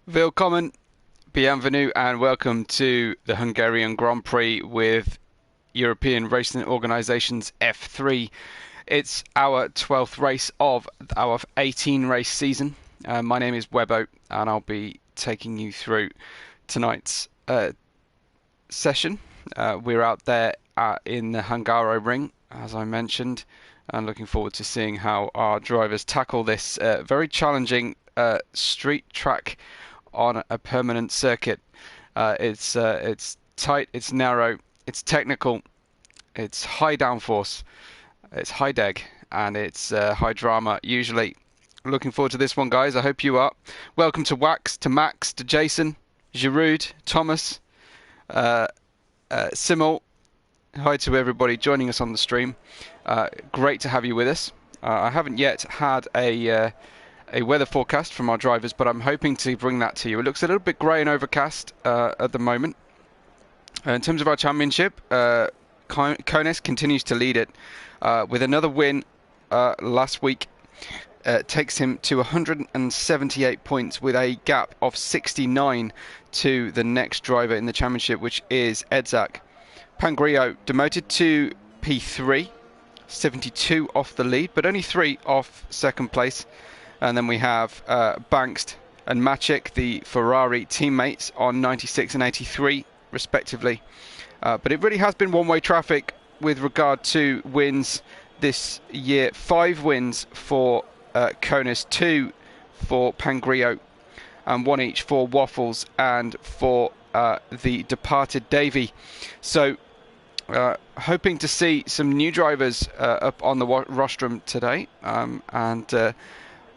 Willkommen, bienvenue, and welcome to the Hungarian Grand Prix with European Racing Organisation's F3. It's our 12th race of our 18 race season. My name is Webbo, and I'll be taking you through tonight's session. We're out there in the Hungaro ring, as I mentioned, and looking forward to seeing how our drivers tackle this very challenging street track on a permanent circuit. It's tight, it's narrow, it's technical, it's high downforce, it's high deg, and it's high drama usually. Looking forward to this one, guys. I hope you are. Welcome to Wax, to Max, to Jason, Giroud, Thomas, Simul. Hi to everybody joining us on the stream. Great to have you with us. I haven't yet had a weather forecast from our drivers, but I'm hoping to bring that to you. It looks a little bit grey and overcast at the moment. In terms of our championship, Konis continues to lead it with another win last week. Takes him to 178 points with a gap of 69 to the next driver in the championship, which is Edzak. Pangrio demoted to P3, 72 off the lead, but only 3 off second place. And then we have Bankst and Maciek, the Ferrari teammates, on 96 and 83 respectively. But it really has been one-way traffic with regard to wins this year. 5 wins for Konis, 2 for Pangrio, and 1 each for Waffles and for the departed Davy. So hoping to see some new drivers up on the rostrum today,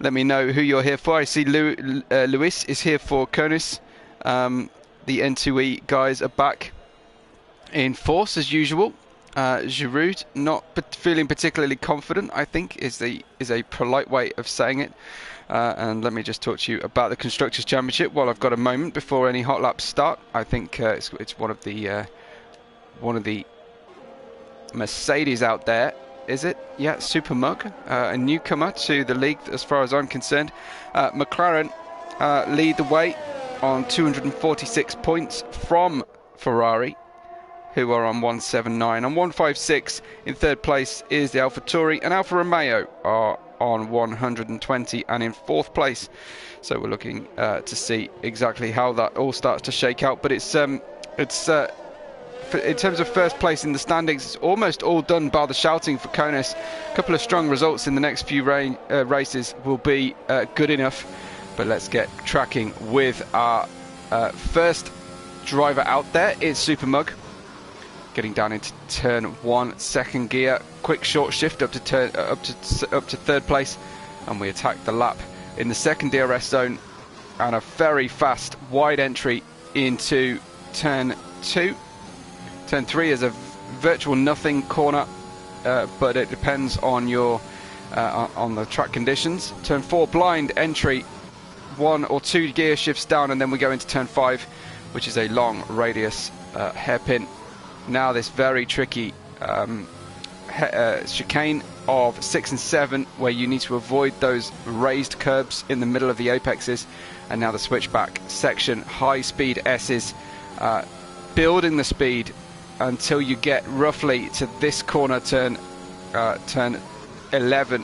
let me know who you're here for. I see Luis is here for Konis. The N2E guys are back in force as usual. Giroud not feeling particularly confident, I think, is a polite way of saying it. And let me just talk to you about the Constructors' Championship while I've got a moment before any hot laps start. I think it's one of the Mercedes out there. Is it? Yeah, Super Mug, a newcomer to the league as far as I'm concerned. McLaren lead the way on 246 points from Ferrari, who are on 179. On 156 in third place is the AlphaTauri, and Alfa Romeo are on 120 and in fourth place. So we're looking to see exactly how that all starts to shake out. But it's in terms of first place in the standings, it's almost all done bar the shouting for Konis. A couple of strong results in the next few races will be good enough. But let's get tracking with our first driver out there. It's Super Mug, getting down into turn 1, second gear, quick short shift up to third place, and we attack the lap in the second DRS zone, and a very fast wide entry into turn 2. Turn 3 is a virtual nothing corner, but it depends on your on the track conditions. Turn 4 blind entry, 1 or 2 gear shifts down, and then we go into turn 5, which is a long radius hairpin. Now this very tricky chicane of 6 and 7, where you need to avoid those raised curbs in the middle of the apexes, and now the switchback section, high speed S's, building the speed until you get roughly to this corner, turn 11,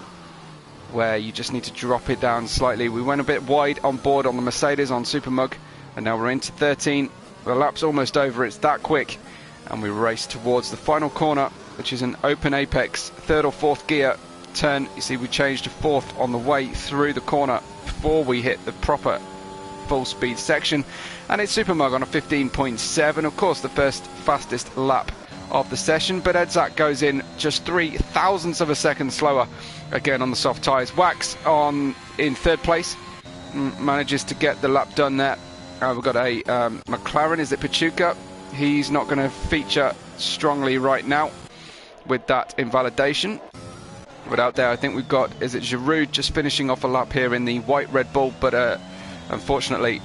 where you just need to drop it down slightly. We went a bit wide on board on the Mercedes on Super Mug, and now we're into 13. The lap's almost over, it's that quick, and we race towards the final corner, which is an open apex, third or fourth gear turn. You see we changed to fourth on the way through the corner before we hit the proper full speed section, and it's Super Mug on a 15.7, of course the first fastest lap of the session, but Edzak goes in just 3 thousandths of a second slower again on the soft tyres. Wax in third place, manages to get the lap done there. We've got a McLaren, is it Pachuca? He's not going to feature strongly right now with that invalidation. But out there I think we've got, is it Giroud, just finishing off a lap here in the white Red Bull, but unfortunately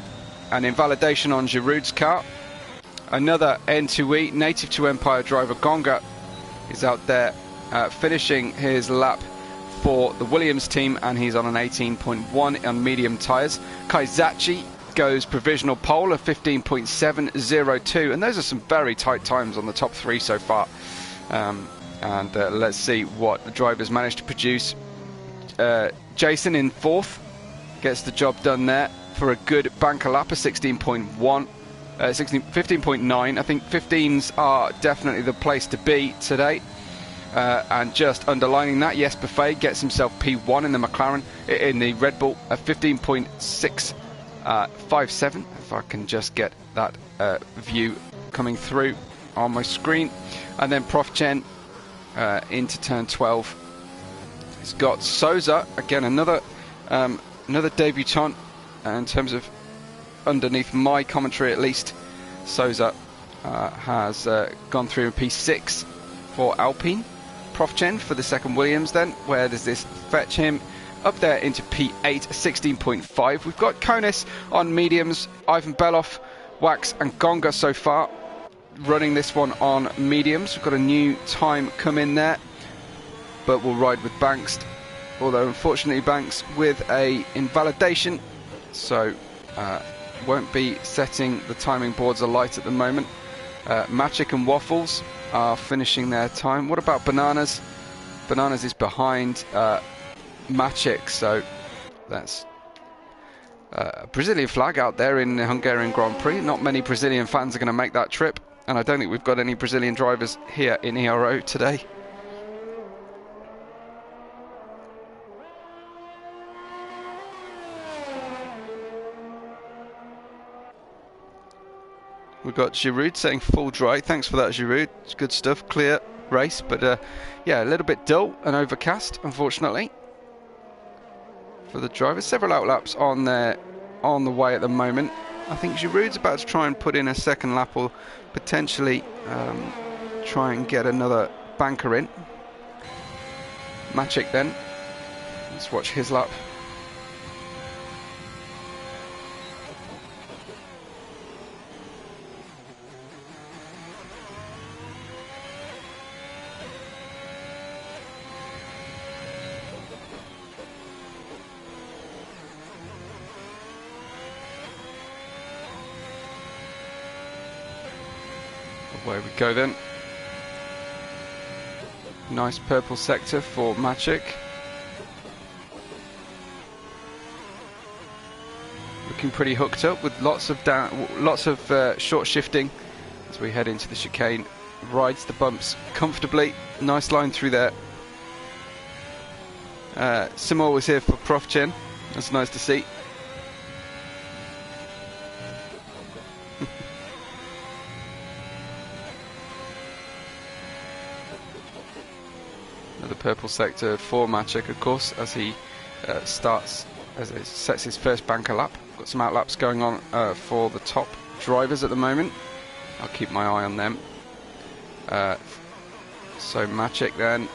an invalidation on Giroud's car. Another N2E, native to Empire driver Gonga is out there finishing his lap for the Williams team, and he's on an 18.1 on medium tyres. Kaizachi goes provisional pole of 15.702, and those are some very tight times on the top three so far. Let's see what the drivers managed to produce. Jason in fourth gets the job done there for a good banker lap of 16.1. 15.9. I think 15s are definitely the place to be today. And just underlining that, yes, Buffet gets himself P1 in the McLaren, in the Red Bull, at 15.657. If I can just get that view coming through on my screen. And then Prof Chen into turn 12. He's got Souza, again, another debutant in terms of underneath my commentary at least. Souza has gone through in P6 for Alpine. Prof Chen for the second Williams then. Where does this fetch him? Up there into P8, 16.5. We've got Konis on mediums, Ivan Beloff, Wax and Gonga so far running this one on mediums. We've got a new time come in there, but we'll ride with Banks, although unfortunately Banks with a invalidation, so won't be setting the timing boards alight at the moment. Maciek and Waffles are finishing their time. What about Bananas? Bananas is behind Maciek, so that's a Brazilian flag out there in the Hungarian Grand Prix. Not many Brazilian fans are going to make that trip, and I don't think we've got any Brazilian drivers here in Ero today. We've got Giroud saying full dry. Thanks for that, Giroud. It's good stuff. Clear race, but yeah, a little bit dull and overcast, unfortunately, for the drivers. Several outlaps on the way at the moment. I think Giroud's about to try and put in a second lap, or potentially try and get another banker in. Maciek then. Let's watch his lap. Away we go then. Nice purple sector for Maciek. Looking pretty hooked up with lots of short shifting as we head into the chicane. Rides the bumps comfortably. Nice line through there. Simor was here for Prof Chen. That's nice to see. Another purple sector for Maciek, of course, as he sets his first banker lap. Got some outlaps going on for the top drivers at the moment. I'll keep my eye on them. So Maciek then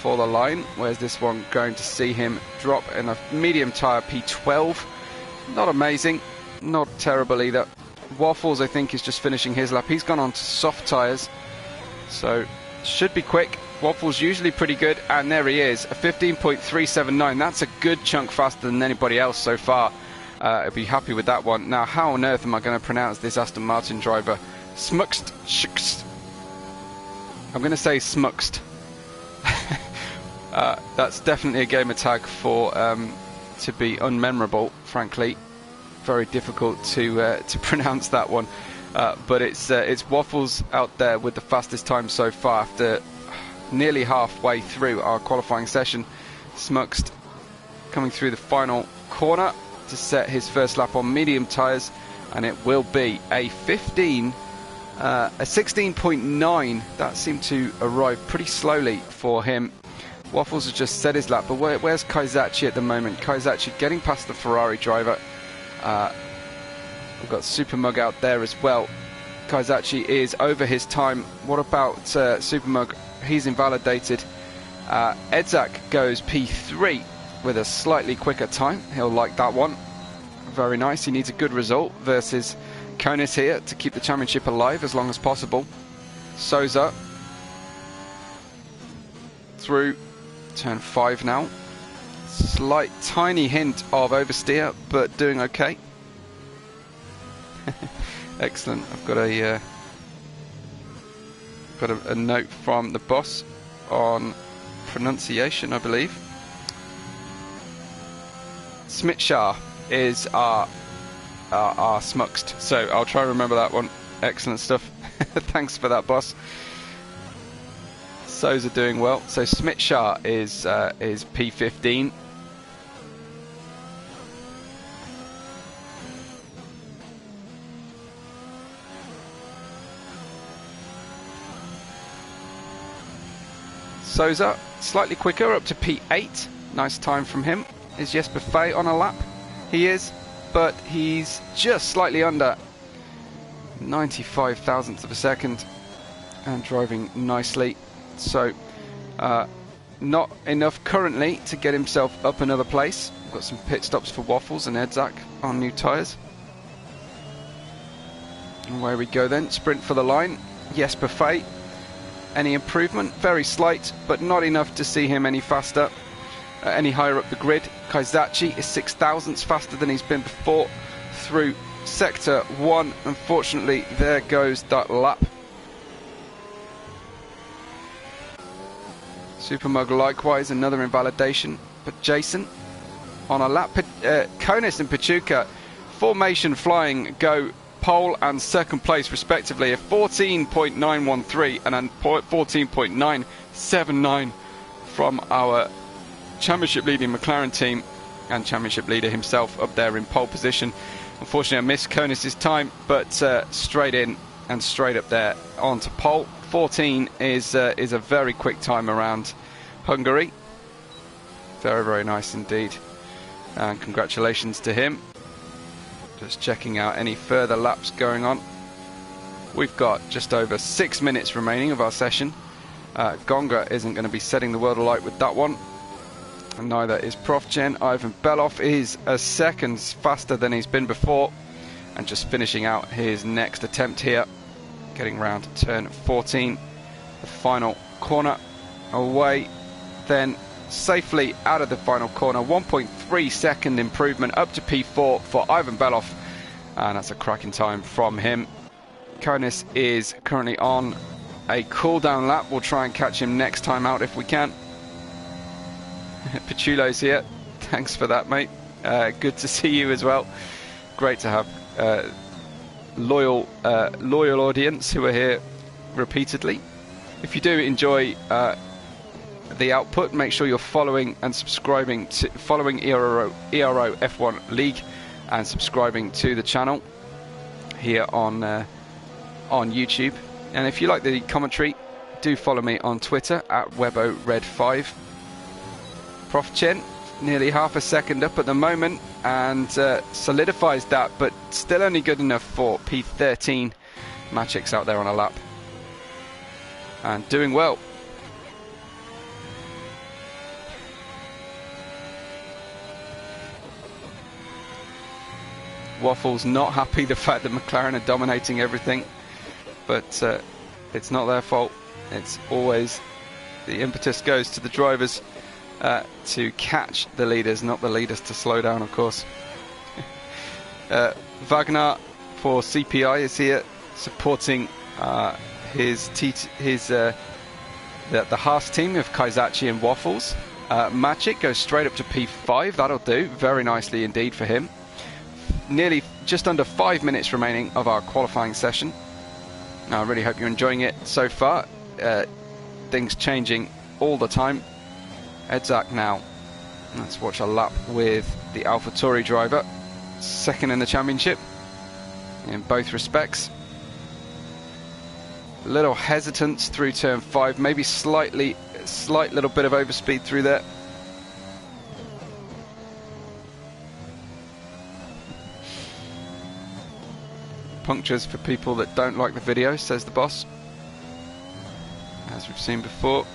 for the line. Where's this one going to see him drop in a medium tyre P12? Not amazing, not terrible either. Waffles, I think, is just finishing his lap. He's gone on to soft tyres, so should be quick. Waffles usually pretty good, and there he is, a 15.379. That's a good chunk faster than anybody else so far. I'll be happy with that one. Now, how on earth am I going to pronounce this Aston Martin driver? Smukst. I'm going to say Smukst. That's definitely a gamer tag for to be unmemorable, frankly. Very difficult to pronounce that one. But it's Waffles out there with the fastest time so far after nearly halfway through our qualifying session. Smukst coming through the final corner to set his first lap on medium tyres, and it will be a 16.9. That seemed to arrive pretty slowly for him. Waffles has just set his lap, but where's Kaizachi at the moment? Kaizachi getting past the Ferrari driver. We've got Super Mug out there as well. Kaizachi is over his time. What about Super Mug? He's invalidated. Edzak goes P3 with a slightly quicker time. He'll like that one. Very nice. He needs a good result versus Konis here to keep the championship alive as long as possible. Souza through turn 5 now. Slight tiny hint of oversteer, but doing okay. Excellent. I've got a note from the boss on pronunciation, I believe. Smitsha is our smuxed, so I'll try to remember that one. Excellent stuff. Thanks for that, boss. So's are doing well. So Smitsha is P15. Souza slightly quicker, up to P8. Nice time from him. Is Jesper Fay on a lap? He is, but he's just slightly under 95 thousandths of a second and driving nicely. So not enough currently to get himself up another place. Got some pit stops for Waffles and Edzak on new tyres. And away we go then. Sprint for the line. Jesper Fay. Any improvement? Very slight, but not enough to see him any faster, any higher up the grid. Kaizachi is 6 thousandths faster than he's been before through sector 1. Unfortunately, there goes that lap. Supermug likewise, another invalidation. But Jason on a lap. Konis and Pachuca, formation flying, go pole and second place respectively, a 14.913 and a 14.979 from our championship leading McLaren team and championship leader himself up there in pole position. Unfortunately, I missed Konis' time, but straight in and straight up there onto pole. 14 is a very quick time around Hungary. Very, very nice indeed, and congratulations to him. Just checking out any further laps going on. We've got just over 6 minutes remaining of our session. Gonga isn't going to be setting the world alight with that one, and neither is Prof Gen. Ivan Belov is a second faster than he's been before, and just finishing out his next attempt here, getting round to turn 14, the final corner. Away then, safely out of the final corner. 1.3 second improvement up to P4 for Ivan Belov, and that's a cracking time from him. Konis is currently on a cool down lap. We'll try and catch him next time out if we can. Pachulo's here. Thanks for that, mate. Good to see you as well. Great to have loyal audience who are here repeatedly. If you do enjoy the output, make sure you're following and subscribing to Ero F1 League and subscribing to the channel here on YouTube. And if you like the commentary, do follow me on Twitter at WeboRed5. Prof Chen, nearly half a second up at the moment, and solidifies that, but still only good enough for P13. Magic's out there on a lap and doing well. Waffles not happy the fact that McLaren are dominating everything, but it's not their fault. It's always the impetus goes to the drivers to catch the leaders, not the leaders to slow down, of course. Wagner for CPI is here supporting the Haas team of Kaizachi and Waffles. Magic goes straight up to P5. That'll do very nicely indeed for him. Nearly just under 5 minutes remaining of our qualifying session. Now, I really hope you're enjoying it so far. Things changing all the time. Edzak now. Let's watch a lap with the AlphaTauri driver. Second in the championship in both respects. A little hesitance through turn 5, maybe slight little bit of overspeed through there. Punctures for people that don't like the video, says the boss, as we've seen before.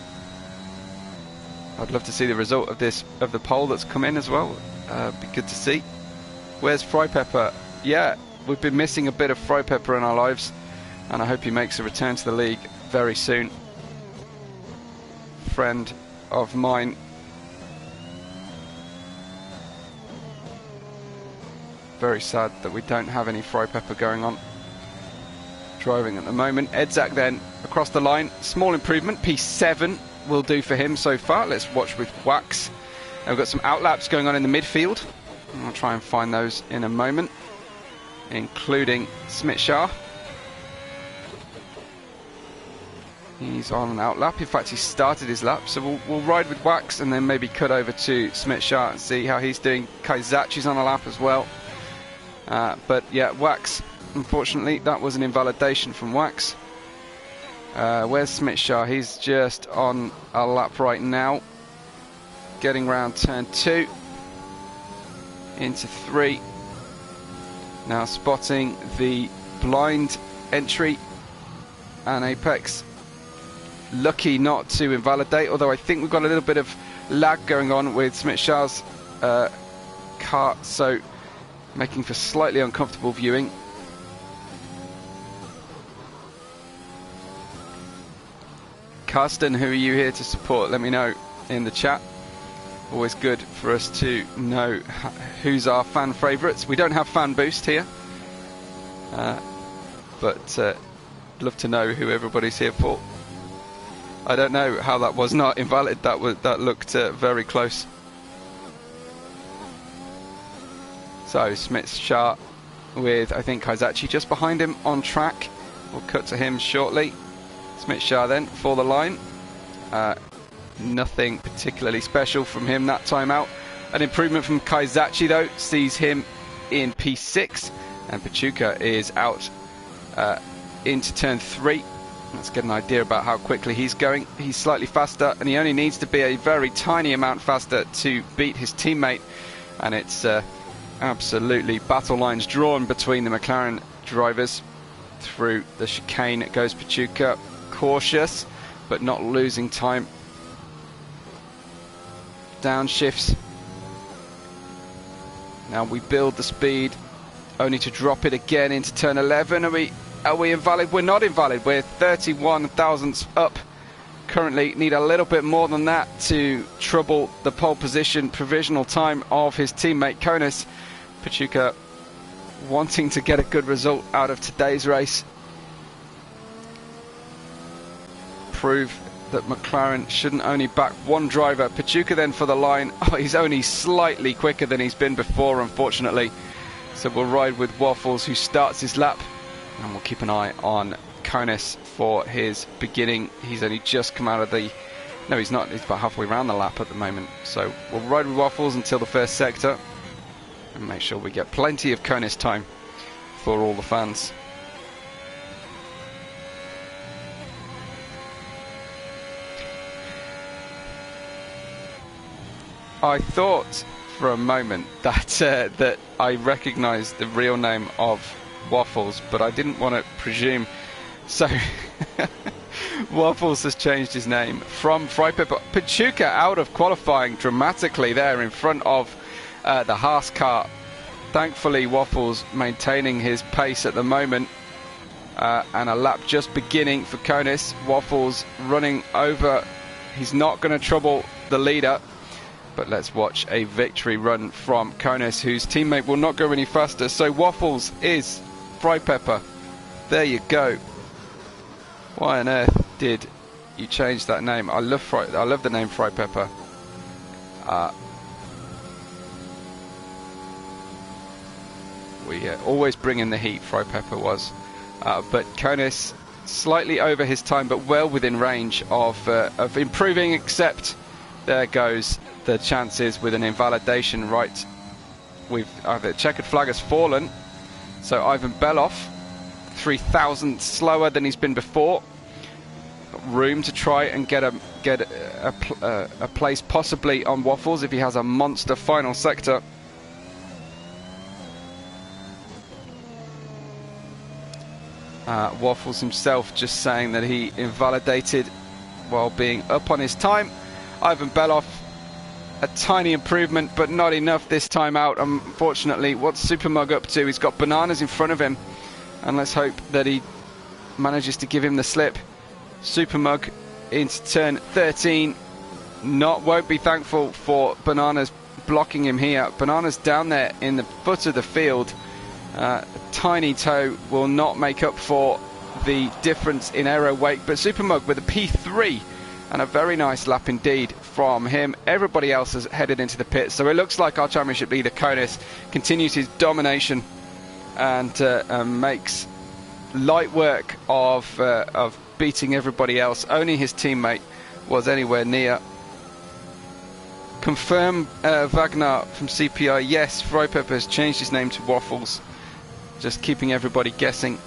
I'd love to see the result of the poll that's come in as well. Be good to see. Where's Fry Pepper? Yeah, we've been missing a bit of Fry Pepper in our lives, and I hope he makes a return to the league very soon. Friend of mine. very sad that we don't have any Fry Pepper going on driving at the moment. Edzak then across the line, small improvement, P7 will do for him so far. Let's watch with Wax. And we've got some outlaps going on in the midfield. I'll try and find those in a moment, including Smit-Shah. He's on an outlap. In fact, he started his lap, so we'll ride with Wax and then maybe cut over to Smit-Shah and see how he's doing. Kaizachi's on a lap as well. But yeah, Wax, unfortunately, that was an invalidation from Wax. Where's Smit-Shah? He's just on a lap right now. Getting round turn 2. Into 3. Now spotting the blind entry and Apex. Lucky not to invalidate, although I think we've got a little bit of lag going on with Smit-Shah's car, so making for slightly uncomfortable viewing. Carsten, who are you here to support? Let me know in the chat. Always good for us to know who's our fan favourites. We don't have fan boost here, but love to know who everybody's here for. I don't know how that was not invalid. That looked very close. So Smit-Shah with, I think, Kaizachi just behind him on track. We'll cut to him shortly. Smit-Shah then for the line. Nothing particularly special from him that time out. An improvement from Kaizachi though sees him in P6, and Pachuca is out into turn 3. Let's get an idea about how quickly he's going. He's slightly faster, and he only needs to be a very tiny amount faster to beat his teammate, and it's absolutely battle lines drawn between the McLaren drivers. Through the chicane it goes Pachuca, cautious but not losing time. Downshifts. Now we build the speed, only to drop it again into turn 11. Are we invalid? We're not invalid. We're 31 thousandths up. Currently need a little bit more than that to trouble the pole position provisional time of his teammate Konis. Pachuca wanting to get a good result out of today's race. Prove that McLaren shouldn't only back one driver. Pachuca then for the line. Oh, he's only slightly quicker than he's been before, unfortunately. So we'll ride with Waffles, who starts his lap. And we'll keep an eye on Konis for his beginning. He's only just come out of the... No, he's not. He's about halfway around the lap at the moment. So we'll ride with Waffles until the first sector. And make sure we get plenty of Konis time for all the fans. I thought for a moment that that I recognised the real name of Waffles, but I didn't want to presume. So Waffles has changed his name from Fry Pepper. Pachuca out of qualifying dramatically there in front of the Haas car. Thankfully Waffles maintaining his pace at the moment, and a lap just beginning for Konis. Waffles running over. He's not going to trouble the leader. But let's watch a victory run from Konis, whose teammate will not go any faster. So Waffles is Fry Pepper. There you go. Why on earth did you change that name? I love the name Fry Pepper. We always bring in the heat. Fry Pepper was, but Konis slightly over his time, but well within range of improving. Except there goes the chances with an invalidation. Right, the checkered flag has fallen, so Ivan Belov 3,000 slower than he's been before. Got room to try and get a place possibly on Waffles if he has a monster final sector. Waffles himself just saying that he invalidated while being up on his time. Ivan Belov, a tiny improvement, but not enough this time out, unfortunately. What's Supermug up to? He's got bananas in front of him, and let's hope that he manages to give him the slip. Supermug into turn 13. Won't be thankful for bananas blocking him here. Banana's down there in the foot of the field. Tiny toe will not make up for the difference in aero weight, but Supermug with a P3 and a very nice lap indeed from him. Everybody else has headed into the pit, so it looks like our championship leader Konis continues his domination and makes light work of beating everybody else. Only his teammate was anywhere near. Confirm Wagner from CPI. Yes, Frypepper has changed his name to Waffles, just keeping everybody guessing.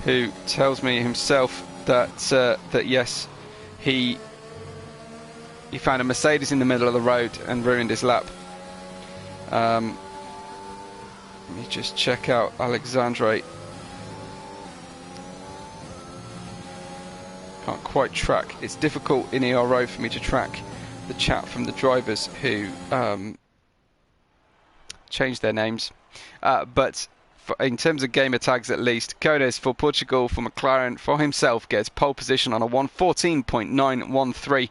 Who tells me himself that that yes, he found a Mercedes in the middle of the road and ruined his lap. Let me just check out Alexandre. Can't quite track. It's difficult in Ero for me to track the chat from the drivers who changed their names, but in terms of gamer tags at least, Konis for Portugal, for McLaren, for himself gets pole position on a 1:14.913.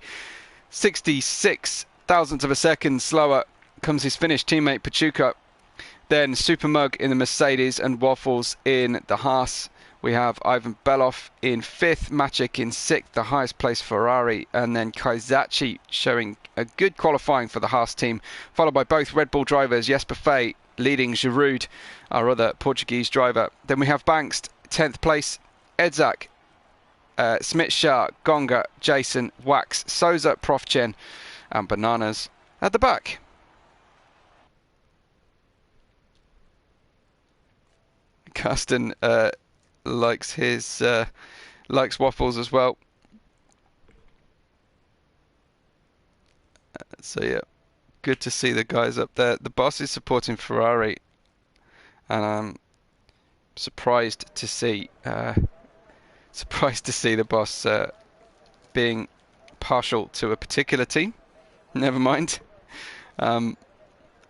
66 thousandths of a second slower comes his Finnish teammate Pachuca. Then Supermug in the Mercedes and Waffles in the Haas. We have Ivan Beloff in 5th, Maciek in 6th, the highest place Ferrari, and then Kaizachi showing a good qualifying for the Haas team, followed by both Red Bull drivers, Jesper Fey leading Giroud, our other Portuguese driver. Then we have Banks, 10th place, Edzak, Smit-Shah, Gonga, Jason, Wax, Souza, Profchen, and Bananas at the back. Carsten likes his likes Waffles as well. So yeah, good to see the guys up there. The boss is supporting Ferrari, and I'm surprised to see the boss being partial to a particular team. Never mind.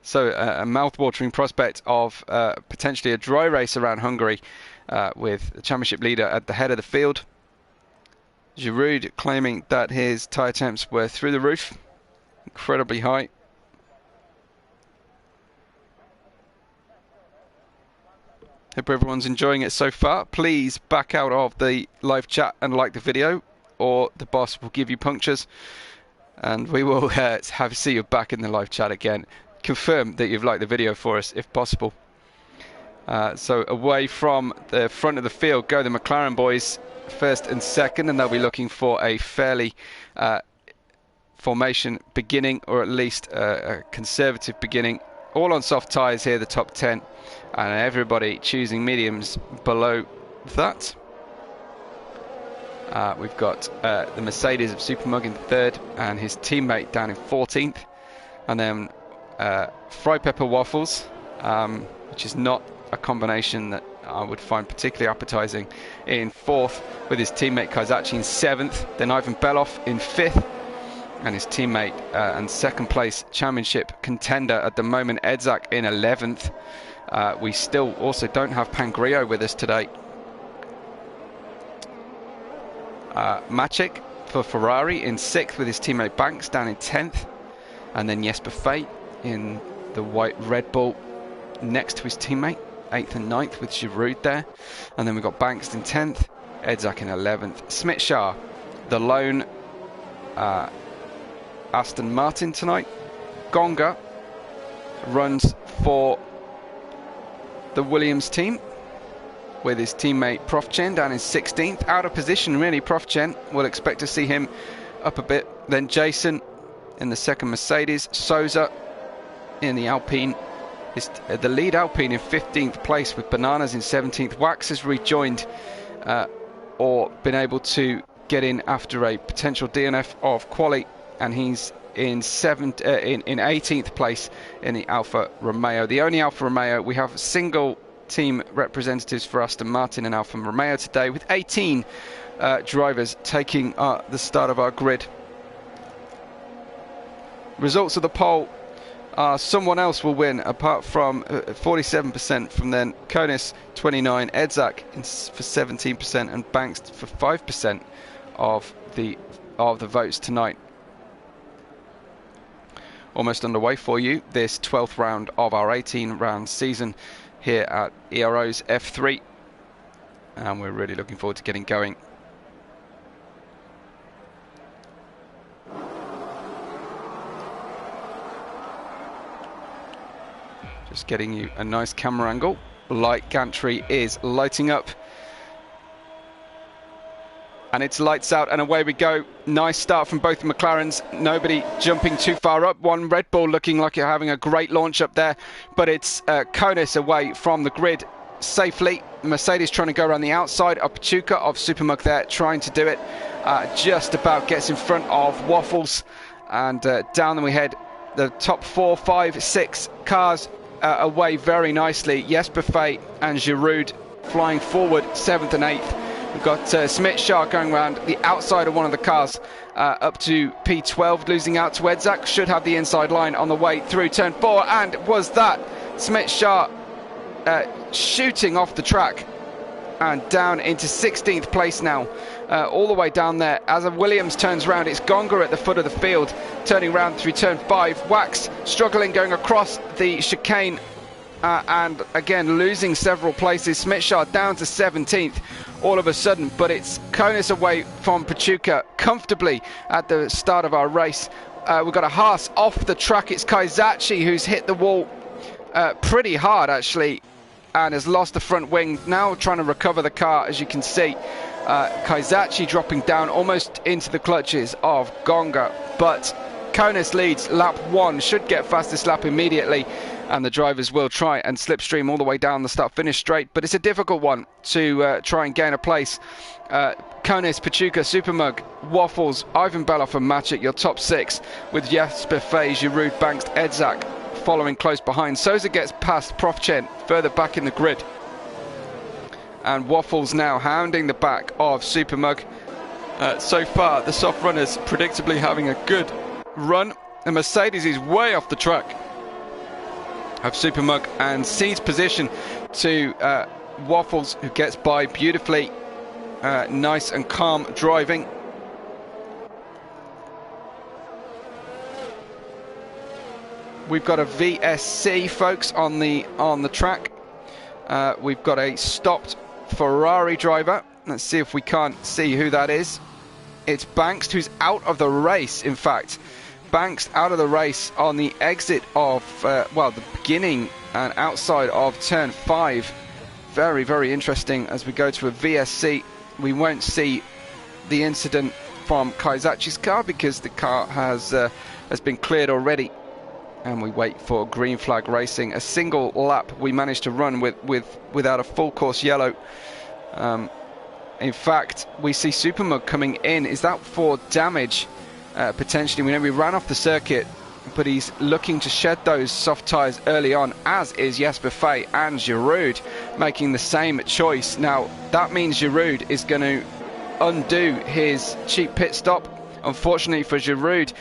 So a mouth-watering prospect of potentially a dry race around Hungary with the championship leader at the head of the field. Giroud claiming that his tyre temps were through the roof, incredibly high. Hope everyone's enjoying it so far. Please back out of the live chat and like the video, or the boss will give you punctures, and we will see you back in the live chat again. Confirm that you've liked the video for us if possible. So away from the front of the field go the McLaren boys, 1st and 2nd, and they'll be looking for a fairly formation beginning, or at least a conservative beginning. All on soft tyres here, the top 10, and everybody choosing mediums below that. We've got the Mercedes of Supermug in 3rd and his teammate down in 14th, and then Frypepper Waffles, which is not a combination that I would find particularly appetizing, in 4th with his teammate Kaizachi in 7th, then Ivan Beloff in 5th, and his teammate and 2nd place championship contender at the moment Edzak in 11th. We still also don't have Pangrio with us today. Maciek for Ferrari in 6th with his teammate Banks down in 10th, and then Jesper Fey in the white Red Bull next to his teammate, 8th and 9th with Giroud there, and then we've got Banks in 10th, Edzak in 11th. Smit-Shah, the lone Aston Martin tonight. Gonga runs for the Williams team with his teammate Profchen down in 16th, out of position really. Profchen, we'll expect to see him up a bit. Then Jason in the 2nd Mercedes, Souza in the Alpine, is the lead Alpine in 15th place with Bananas in 17th. Wax has rejoined or been able to get in after a potential DNF of quali, and he's in 18th place in the Alfa Romeo. The only Alfa Romeo. We have single team representatives for Aston Martin and Alfa Romeo today, with 18 drivers taking the start of our grid. Results of the poll are someone else will win, apart from 47% from then Konis 29, Edzak for 17%, and Banks for 5% of of the votes tonight. Almost underway for you, this 12th round of our 18-round season here at Ero's F3, and we're really looking forward to getting going. Just getting you a nice camera angle. Light gantry is lighting up. And it's lights out and away we go. Nice start from both McLarens. Nobody jumping too far up. One Red Bull looking like you're having a great launch up there. But it's Konis away from the grid safely. Mercedes trying to go around the outside of Pachuca, of Supermug there, trying to do it. Just about gets in front of Waffles. And down we head. The top 4, 5, 6 cars away very nicely. Jesper Fay and Giroud flying forward 7th and 8th. We've got Smith-Shaw going around the outside of one of the cars up to P12, losing out to Edzak. Should have the inside line on the way through turn 4, and was that Smith-Shaw shooting off the track and down into 16th place now, all the way down there. As Williams turns around, it's Gonga at the foot of the field, turning around through turn 5. Wax struggling going across the chicane and again losing several places. Smith-Shaw down to 17th all of a sudden, but it's Konis away from Pachuca comfortably at the start of our race. We've got a Haas off the track. It's Kaizachi who's hit the wall pretty hard actually and has lost the front wing. Now trying to recover the car, as you can see. Kaizachi dropping down almost into the clutches of Gonga, but Konis leads lap 1, should get fastest lap immediately, and the drivers will try and slipstream all the way down the start-finish straight, but it's a difficult one to try and gain a place. Konis, Pachuca, Supermug, Waffles, Ivan Beloff and Maciek, your top 6, with Jesper Fay, Giroud, Banks, Edzak following close behind. Souza gets past Profchen further back in the grid, and Waffles now hounding the back of Supermug. So far, the soft runners predictably having a good run. The Mercedes is way off the track of Supermug and cedes position to Waffles, who gets by beautifully. Nice and calm driving. We've got a VSC, folks, on the track. We've got a stopped Ferrari driver. Let's see if we can't see who that is. It's Banks, who's out of the race, in fact. Banks out of the race on the exit of, well, the beginning and outside of turn 5. Very, very interesting as we go to a VSC. We won't see the incident from Kaizachi's car because the car has been cleared already. And we wait for green flag racing. A single lap we managed to run without a full course yellow. In fact, we see Supermug coming in. Is that for damage? Potentially. We know we ran off the circuit, but he's looking to shed those soft tyres early on, as is Jesper Fay and Giroud making the same choice. Now that means Giroud is going to undo his cheap pit stop. Unfortunately for Giroud,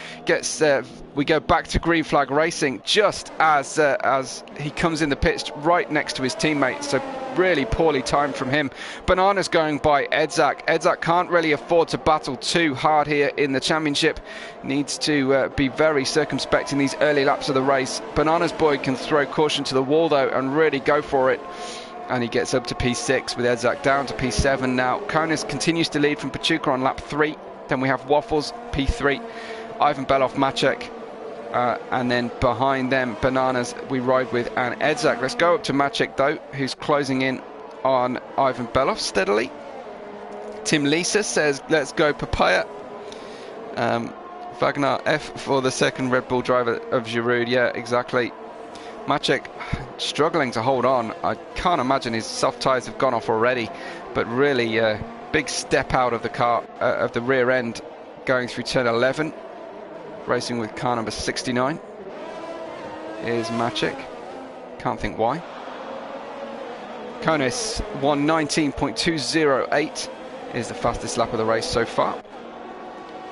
we go back to green flag racing just as he comes in the pits right next to his teammate. So really poorly timed from him. Bananas going by Edzak. Edzak can't really afford to battle too hard here in the championship. Needs to be very circumspect in these early laps of the race. Bananas boy can throw caution to the wall though and really go for it. And he gets up to P6 with Edzak down to P7 now. Konis continues to lead from Pachuca on lap 3. Then we have Waffles, P3, Ivan Beloff, Maciek, and then behind them, Bananas, we ride with, and Edzak. Let's go up to Maciek, though, who's closing in on Ivan Beloff steadily. Tim Lisa says, let's go Papaya. Wagner F for the second Red Bull driver of Giroud. Yeah, exactly. Maciek struggling to hold on. I can't imagine his soft tyres have gone off already, but really big step out of the car, of the rear end, going through turn 11. Racing with car number 69 is Maciek. Can't think why. Konis 1:19.208 is the fastest lap of the race so far.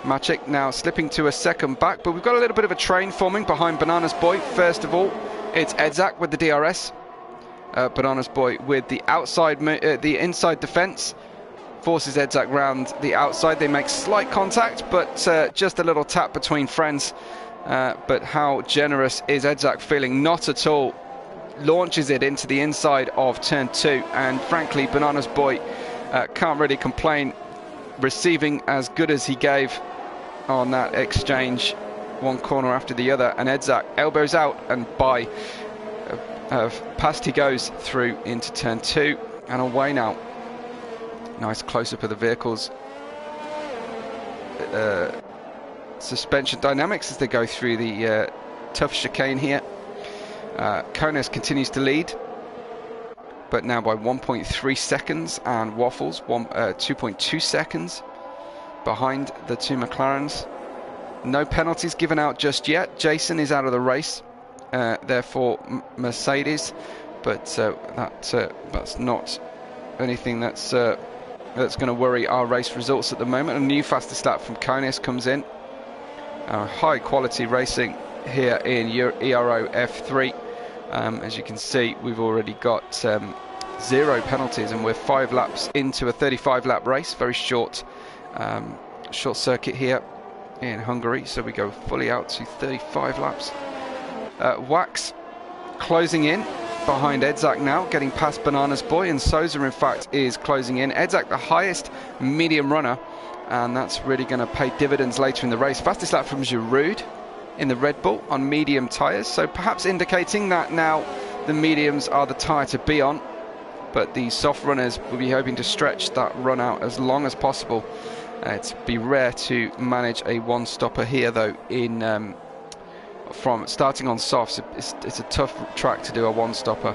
Maciek now slipping to a second back, but we've got a little bit of a train forming behind Bananas Boy. First of all, it's Edzak with the DRS. Bananas Boy with the outside, the inside defence. forces Edzak round the outside. They make slight contact, but just a little tap between friends. But how generous is Edzak feeling? Not at all. Launches it into the inside of turn 2, and frankly, Bananas Boy can't really complain, receiving as good as he gave on that exchange, one corner after the other, and Edzak elbows out and by. Past he goes through into turn 2 and away now. Nice close-up of the vehicles. Suspension dynamics as they go through the tough chicane here. Konis continues to lead, but now by 1.3 seconds, and Waffles 2.2 seconds behind the two McLarens. No penalties given out just yet. Jason is out of the race, therefore Mercedes, but that's not anything that's going to worry our race results at the moment. A new fastest lap from Konis comes in. High quality racing here in Ero F3. As you can see, we've already got 0 penalties, and we're 5 laps into a 35 lap race. Very short circuit here in Hungary, so we go fully out to 35 laps. Wax closing in behind Edzak now, getting past Bananas Boy, and Sousa in fact is closing in. Edzak the highest medium runner, and that's really going to pay dividends later in the race. Fastest lap from Giroud in the Red Bull on medium tyres, so perhaps indicating that now the mediums are the tyre to be on, but the soft runners will be hoping to stretch that run out as long as possible. It's be rare to manage a one-stopper here though, in from starting on softs. It's a tough track to do a one-stopper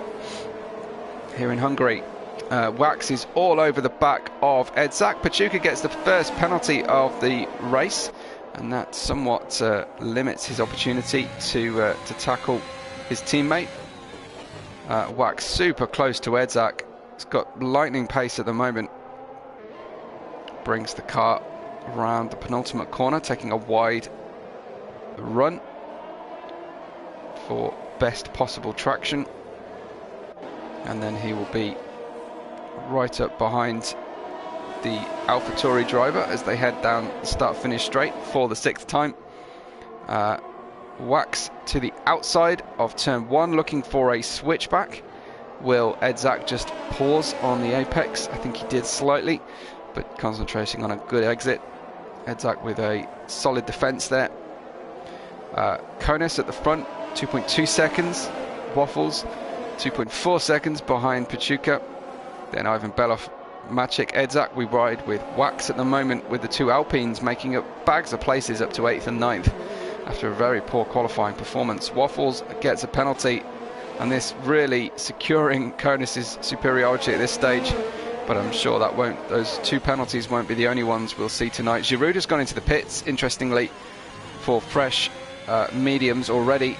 here in Hungary. Wax is all over the back of Edzak. Pachuca gets the first penalty of the race, and that somewhat limits his opportunity to tackle his teammate. Wax super close to Edzak. He's got lightning pace at the moment. Brings the car around the penultimate corner, taking a wide run for best possible traction, and then he will be right up behind the AlphaTauri driver as they head down the start-finish straight for the 6th time. Wax to the outside of turn 1, looking for a switchback. Will Edzak just pause on the apex? I think he did slightly, but concentrating on a good exit. Edzak with a solid defense there. Konis at the front, 2.2 seconds. Waffles 2.4 seconds behind Pachuca. Then Ivan Belov, Maciek, Edzak. We ride with Wax at the moment, with the two Alpines making up bags of places up to 8th and 9th after a very poor qualifying performance. Waffles gets a penalty, and this really securing Konis' superiority at this stage, but I'm sure that those 2 penalties won't be the only ones we'll see tonight. Giroud has gone into the pits, interestingly, for fresh mediums already,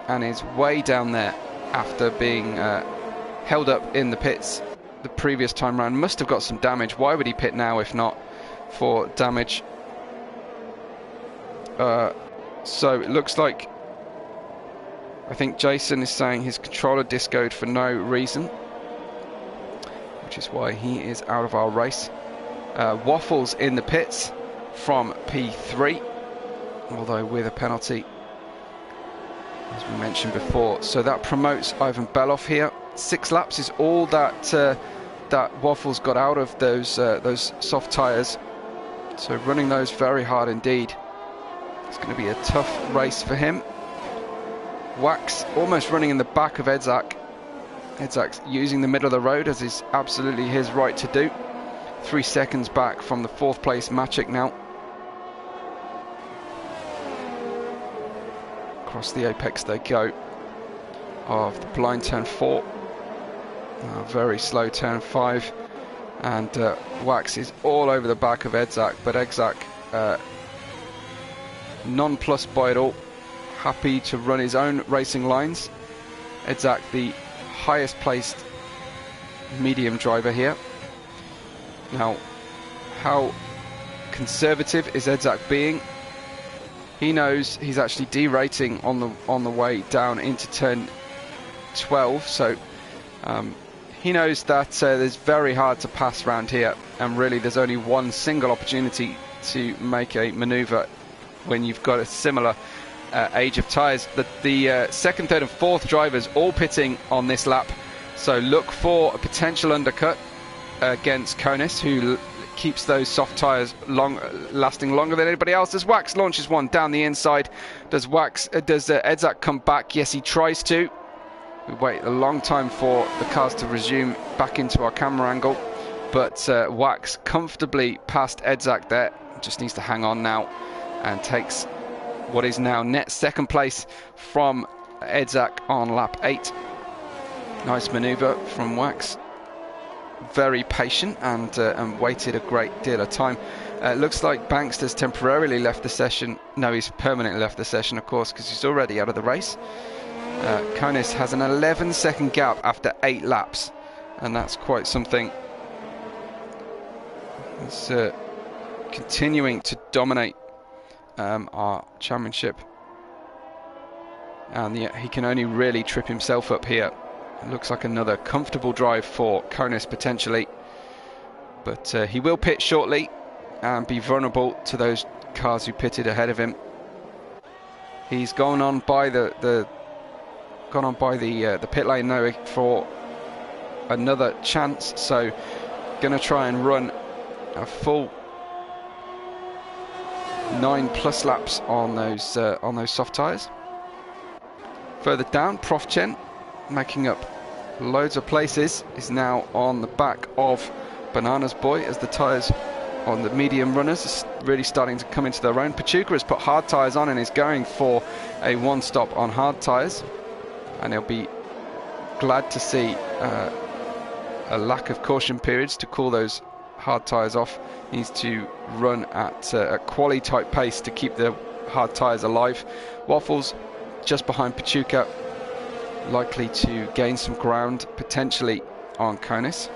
and is way down there after being held up in the pits the previous time round. Must have got some damage. Why would he pit now if not for damage? So it looks like, I think Jason is saying his controller discoed for no reason, which is why he is out of our race. Waffles in the pits from P3, although with a penalty, as we mentioned before. So that promotes Ivan Belov here. 6 laps is all that that Waffles got out of those soft tyres. So running those very hard indeed. It's going to be a tough race for him. Wax almost running in the back of Edzak. Edzak's using the middle of the road, as is absolutely his right to do. 3 seconds back from the 4th place Maciek now. Across the apex they go of the blind turn 4. Very slow turn 5, and Wax is all over the back of Edzak, but Edzak nonplussed by it all, happy to run his own racing lines. Edzak the highest placed medium driver here. Now, how conservative is Edzak being? He knows he's actually derating on the way down into turn 12, so He knows that it's very hard to pass around here, and really there's only one single opportunity to make a manoeuvre when you've got a similar age of tyres. The second, third and fourth drivers all pitting on this lap, so look for a potential undercut against Konis, who keeps those soft tyres lasting longer than anybody else. As Wax launches one down the inside, does Edzak come back? Yes, he tries to. We wait a long time for the cars to resume back into our camera angle, but Wax comfortably past Edzak there. Just needs to hang on now and takes what is now net second place from Edzak on lap 8. Nice manoeuvre from Wax. Very patient and waited a great deal of time. Looks like Banks has temporarily left the session. No, he's permanently left the session, of course, because he's already out of the race. Konis has an 11-second gap after 8 laps, and that's quite something. He's continuing to dominate our championship, and he can only really trip himself up here. It looks like another comfortable drive for Konis potentially, but he will pit shortly and be vulnerable to those cars who pitted ahead of him. He's gone on by the pit lane now for another chance, so gonna try and run a full 9+ laps on those soft tyres. Further down, Profchen, making up loads of places, is now on the back of Bananas Boy as the tyres on the medium runners are really starting to come into their own. Pachuca has put hard tyres on and is going for a one-stop on hard tyres, and he'll be glad to see a lack of caution periods to cool those hard tyres off. He needs to run at a quali type pace to keep the hard tyres alive. Waffles just behind Pachuca, likely to gain some ground potentially on Konis.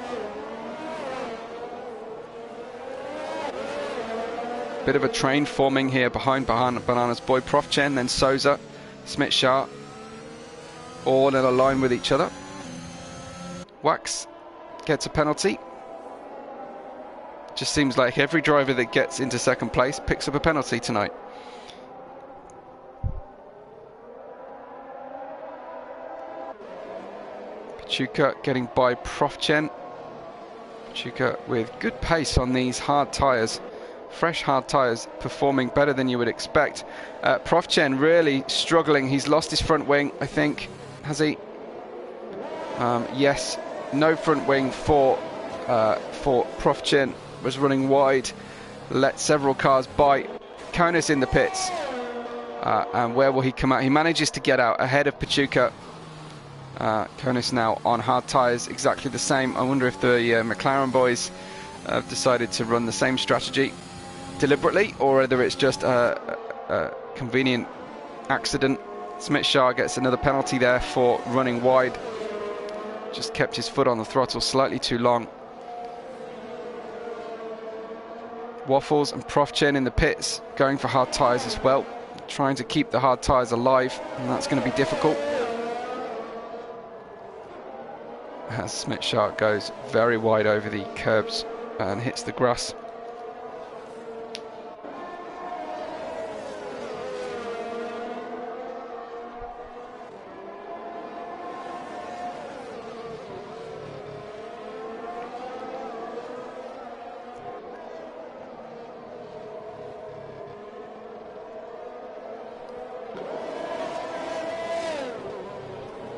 Bit of a train forming here behind Bananas Boy. Profchen, then Souza, Smit-Shah, all in a line with each other. Wax gets a penalty. Just seems like every driver that gets into second place picks up a penalty tonight. Pachuca getting by Profchen. Pachuca with good pace on these hard tyres. Fresh hard tyres, performing better than you would expect. Profchen really struggling. He's lost his front wing, I think. Has he? Yes. No front wing for Profchen. Was running wide. Let several cars by. Konis in the pits. And where will he come out? He manages to get out ahead of Pachuca. Konis now on hard tyres, exactly the same. I wonder if the McLaren boys have decided to run the same strategy deliberately, or whether it's just a convenient accident. Smit-Shah gets another penalty there for running wide. Just kept his foot on the throttle slightly too long. Waffles and Profchen in the pits, going for hard tyres as well, trying to keep the hard tyres alive, and that's going to be difficult. As Smit-Shah goes very wide over the curbs and hits the grass.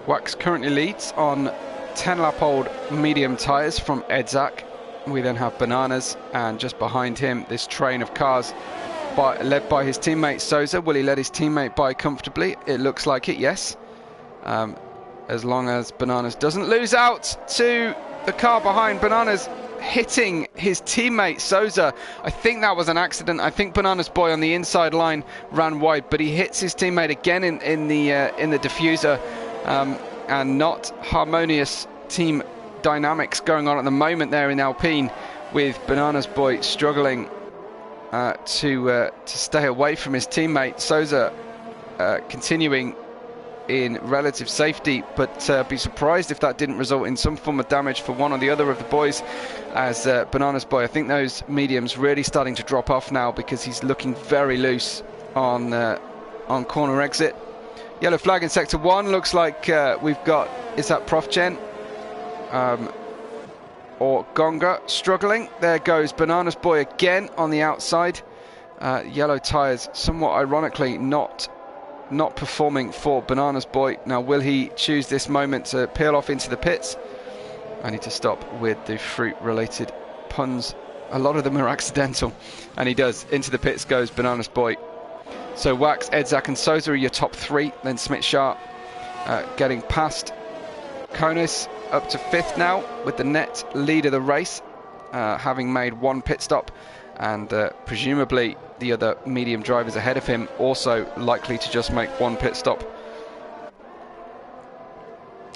Wax currently leads on 10-lap-old medium tyres from Edzak. We then have Bananas, and just behind him this train of cars led by his teammate Souza. Will he let his teammate by comfortably? It looks like it, yes. As long as Bananas doesn't lose out to the car behind. Bananas hitting his teammate Souza. I think that was an accident. I think Bananas Boy on the inside line ran wide, but he hits his teammate again in the diffuser. And not harmonious team dynamics going on at the moment there in Alpine, with Bananas Boy struggling to stay away from his teammate. Souza continuing in relative safety, but be surprised if that didn't result in some form of damage for one or the other of the boys, as Bananas Boy, I think those mediums really starting to drop off now because he's looking very loose on corner exit. Yellow flag in sector 1. Looks like we've got, is that Prof Gen or Gonga struggling? There goes Bananas Boy again on the outside. Yellow tyres, somewhat ironically, not performing for Bananas Boy. Now, will he choose this moment to peel off into the pits? I need to stop with the fruit-related puns. A lot of them are accidental, and he does. Into the pits goes Bananas Boy. So Wax, Edzak and Souza are your top 3. Then Smit-Sharp getting past Konis up to 5th now with the net lead of the race, having made 1 pit stop, and presumably the other medium drivers ahead of him also likely to just make 1 pit stop.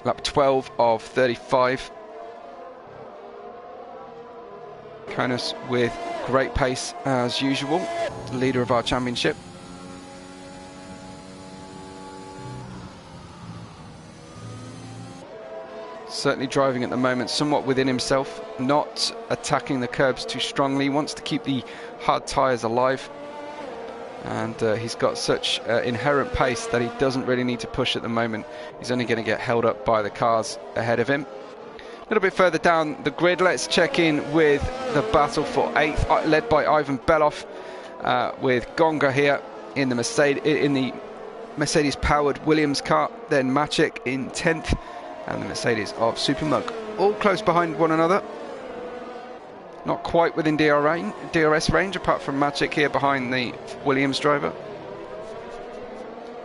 Lap 12 of 35. Konis with great pace as usual, leader of our championship. Certainly driving at the moment somewhat within himself, not attacking the curbs too strongly. He wants to keep the hard tyres alive, and he's got such inherent pace that he doesn't really need to push at the moment. He's only going to get held up by the cars ahead of him. A little bit further down the grid, let's check in with the battle for 8th, led by Ivan Belov, with Gonga here in the Mercedes powered Williams car, then Maciek in 10th, and the Mercedes of Supermug, all close behind one another. Not quite within DRS range, apart from Maciek here behind the Williams driver.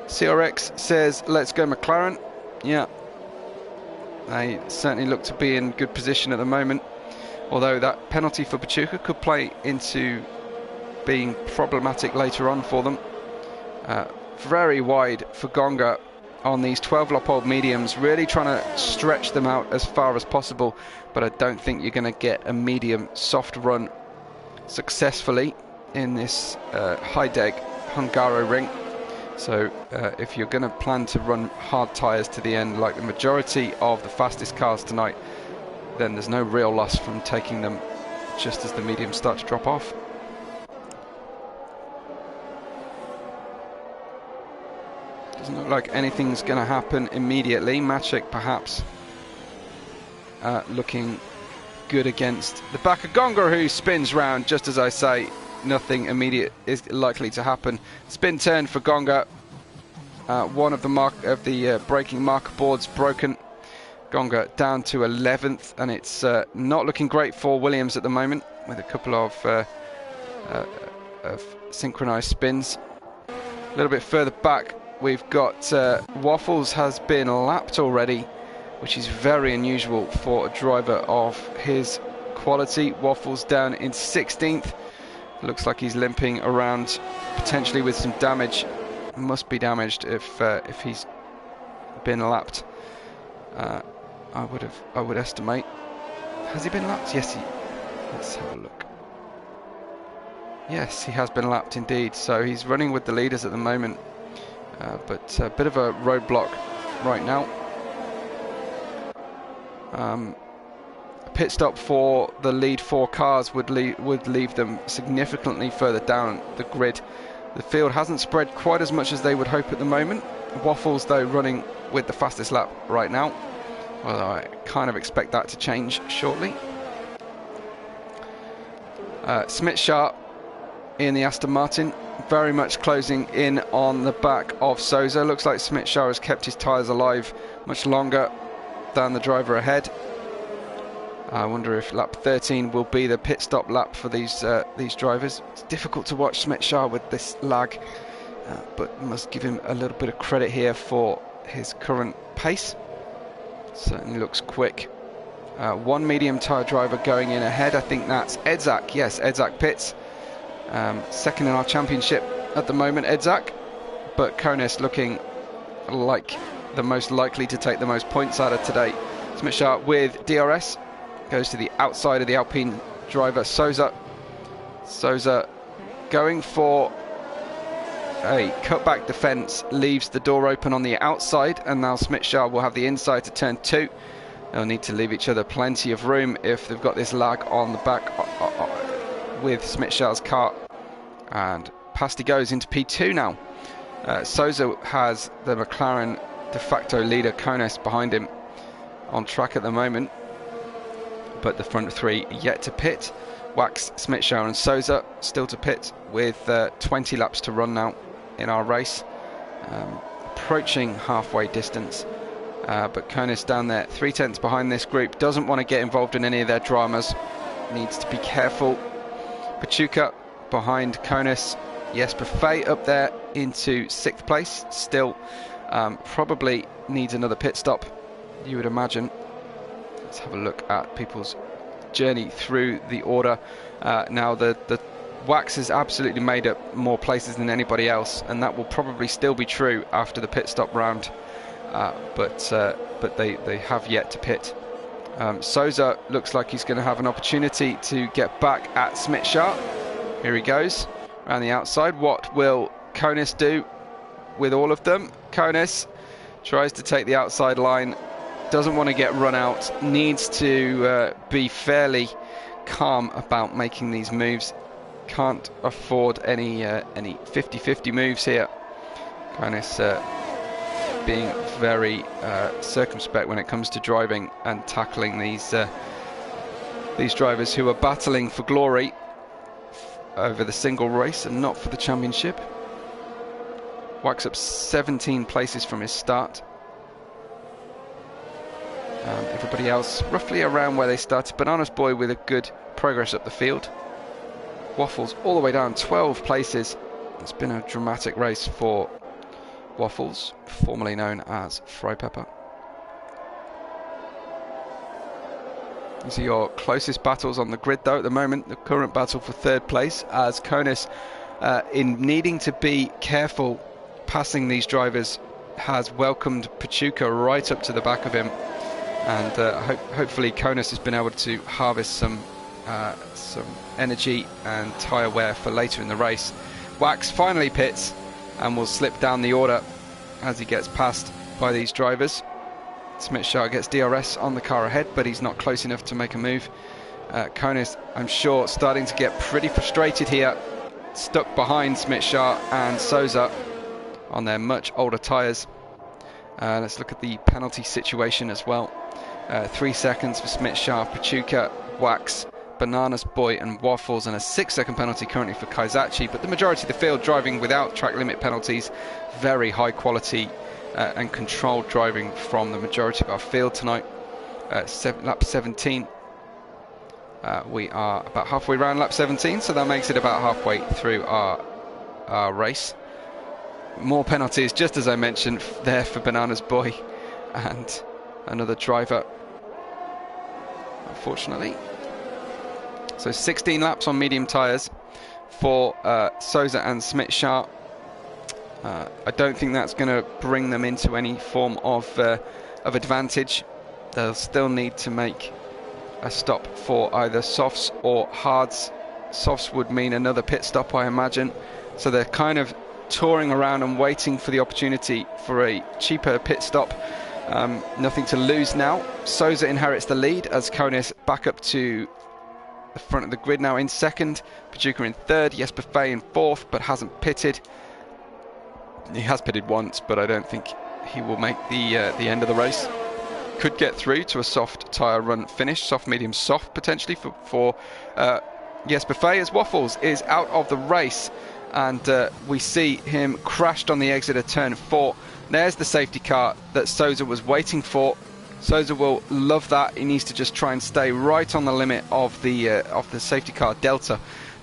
CRX says, let's go McLaren. Yeah, they certainly look to be in good position at the moment, although that penalty for Pachuca could play into being problematic later on for them. Very wide for Gonga on these 12-lap-old mediums, really trying to stretch them out as far as possible, but I don't think you're going to get a medium soft run successfully in this high-deg Hungaroring. So if you're going to plan to run hard tyres to the end like the majority of the fastest cars tonight, then there's no real loss from taking them just as the mediums start to drop off. Doesn't look like anything's going to happen immediately. Maciek perhaps looking good against the back of Gonga, who spins round just as I say. Nothing immediate is likely to happen. Spin turn for Gonga. One of the braking marker boards broken. Gonga down to 11th, and it's not looking great for Williams at the moment, with a couple of synchronized spins. A little bit further back, we've got Waffles has been lapped already, which is very unusual for a driver of his quality. Waffles down in 16th. Looks like he's limping around, potentially with some damage. Must be damaged if he's been lapped. I would estimate. Has he been lapped? Yes, let's have a look. Yes, he has been lapped indeed. So he's running with the leaders at the moment. But a bit of a roadblock right now. A pit stop for the lead 4 cars would leave them significantly further down the grid. The field hasn't spread quite as much as they would hope at the moment. Waffles, though, running with the fastest lap right now. Although I kind of expect that to change shortly. Smit-Sharp in the Aston Martin, very much closing in on the back of Souza. Looks like Smit-Sharp has kept his tyres alive much longer than the driver ahead. I wonder if lap 13 will be the pit stop lap for these drivers. It's difficult to watch Smit-Sharp with this lag, but must give him a little bit of credit here for his current pace. Certainly looks quick. One medium tyre driver going in ahead. I think that's Edzak. Yes, Edzak pits. Second in our championship at the moment, Edzak. But Konis looking like the most likely to take the most points out of today. Smit-Sharp with DRS. Goes to the outside of the Alpine driver, Souza. Souza going for a cutback defence leaves the door open on the outside, and now Smith-Shah will have the inside to turn 2. They'll need to leave each other plenty of room if they've got this lag on the back with Smith-Shah's car. And past he goes into P2 now. Sousa has the McLaren de facto leader Kones behind him on track at the moment, but the front 3 yet to pit. Wax, Smith-Shah and Sousa still to pit with 20 laps to run now in our race, approaching halfway distance, but Kones down there 3/10 behind this group, doesn't want to get involved in any of their dramas, needs to be careful. Pachuca behind Kones. Jesper Fay up there into 6th place, still probably needs another pit stop, you would imagine. Let's have a look at people's journey through the order. Now the Wax has absolutely made up more places than anybody else, and that will probably still be true after the pit stop round, but they have yet to pit. Sousa looks like he's going to have an opportunity to get back at Smith-Shah. Here he goes around the outside. What will Kones do with all of them? Kones tries to take the outside line, doesn't want to get run out, needs to be fairly calm about making these moves. Can't afford any 50-50 moves here. Kones being very circumspect when it comes to driving and tackling these drivers who are battling for glory over the single race and not for the championship. Wax up 17 places from his start. Everybody else roughly around where they started. Bananas Boy with a good progress up the field. Waffles all the way down 12 places. It's been a dramatic race for Waffles, formerly known as Fry Pepper. These are your closest battles on the grid though at the moment. The current battle for 3rd place, as Kones, in needing to be careful passing these drivers, has welcomed Pachuca right up to the back of him, and hopefully Kones has been able to harvest some energy and tyre wear for later in the race. Wax finally pits and will slip down the order as he gets passed by these drivers. Smith-Shah gets DRS on the car ahead, but he's not close enough to make a move. Kones, I'm sure, starting to get pretty frustrated here, stuck behind Smith-Shah and Sousa on their much older tyres. Let's look at the penalty situation as well. 3 seconds for Smith-Shah, Pachuca, Wax, Bananas Boy and Waffles, and a 6-second penalty currently for Kaizachi, but the majority of the field driving without track limit penalties. Very high quality and controlled driving from the majority of our field tonight. Lap 17. We are about halfway around lap 17, so that makes it about halfway through our race. More penalties, just as I mentioned, there for Bananas Boy and another driver, unfortunately. So 16 laps on medium tyres for Sousa and Smith-Shah. I don't think that's going to bring them into any form of advantage. They'll still need to make a stop for either softs or hards. Softs would mean another pit stop, I imagine. So they're kind of touring around and waiting for the opportunity for a cheaper pit stop. Nothing to lose now. Sousa inherits the lead as Kones back up to the front of the grid now in 2nd. Pachuca in 3rd. Jesper Fay in 4th, but hasn't pitted. He has pitted once, but I don't think he will make the end of the race. Could get through to a soft tyre run finish, soft, medium, soft potentially for Jesper Fay, as Waffles is out of the race, and we see him crashed on the exit of turn 4. There's the safety car that Sousa was waiting for. Sousa will love that. He needs to just try and stay right on the limit of the safety car delta.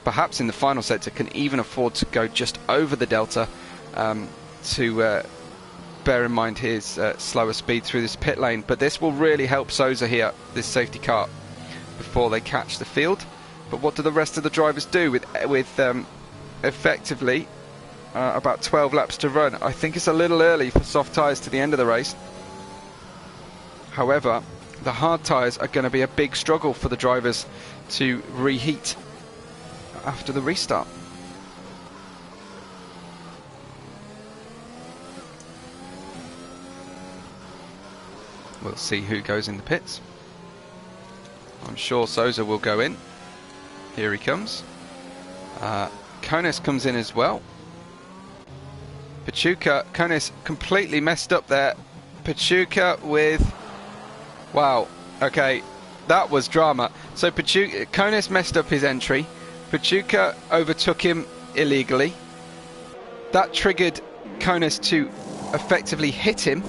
Perhaps in the final sector can even afford to go just over the delta, to bear in mind his slower speed through this pit lane. But this will really help Sousa here, this safety car, before they catch the field. But what do the rest of the drivers do with effectively about 12 laps to run? I think it's a little early for soft tyres to the end of the race. However, the hard tyres are going to be a big struggle for the drivers to reheat after the restart. We'll see who goes in the pits. I'm sure Sousa will go in. Here he comes. Konis comes in as well. Pachuca, Konis completely messed up there. Pachuca with... Wow, okay, that was drama. So Konis messed up his entry. Pachuca overtook him illegally. That triggered Konis to effectively hit him.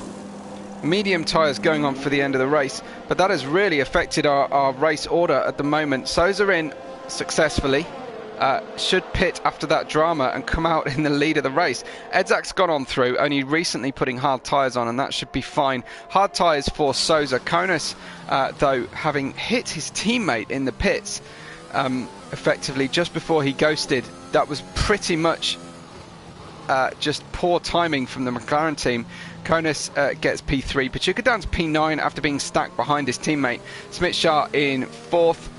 Medium tyres going on for the end of the race, but that has really affected our race order at the moment. Sousa in successfully. Should pit after that drama and come out in the lead of the race. Edzak's gone on through, only recently putting hard tyres on, and that should be fine. Hard tyres for Sousa. Konis, though, having hit his teammate in the pits effectively just before he ghosted, that was pretty much just poor timing from the McLaren team. Konis gets P3. Pachuca down to P9 after being stacked behind his teammate. Smith-Shah in 4th,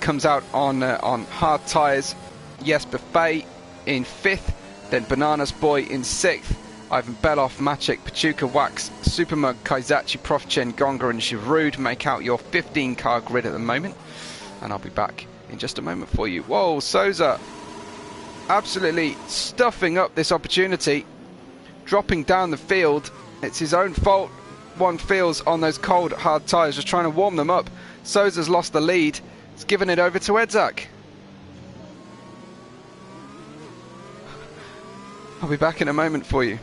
comes out on hard tyres. Jesper Fay in 5th, then Bananas Boy in 6th. Ivan Belov, Maciek, Pachuca, Wax, Supermug, Kaizachi, Profchen, Gonga and Giroud make out your 15-car grid at the moment. And I'll be back in just a moment for you. Whoa, Sousa absolutely stuffing up this opportunity, dropping down the field. It's his own fault, one feels, on those cold hard tyres, just trying to warm them up. Sousa's lost the lead. It's given it over to Edzak. I'll be back in a moment for you.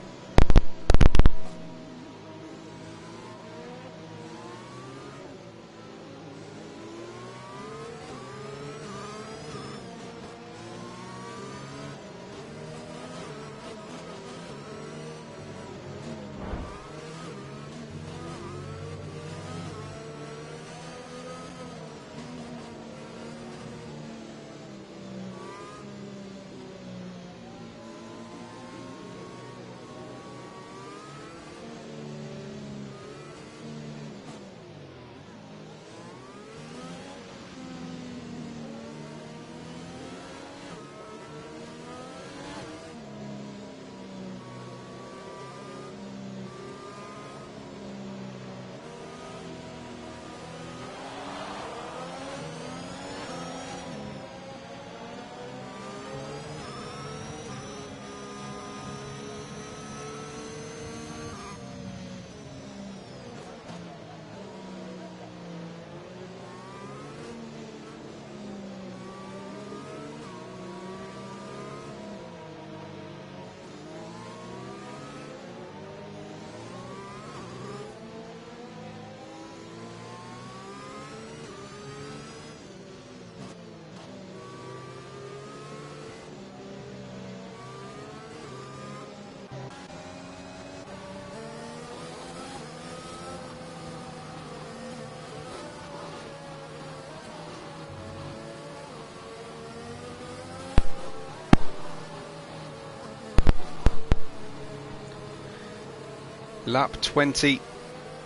Lap 20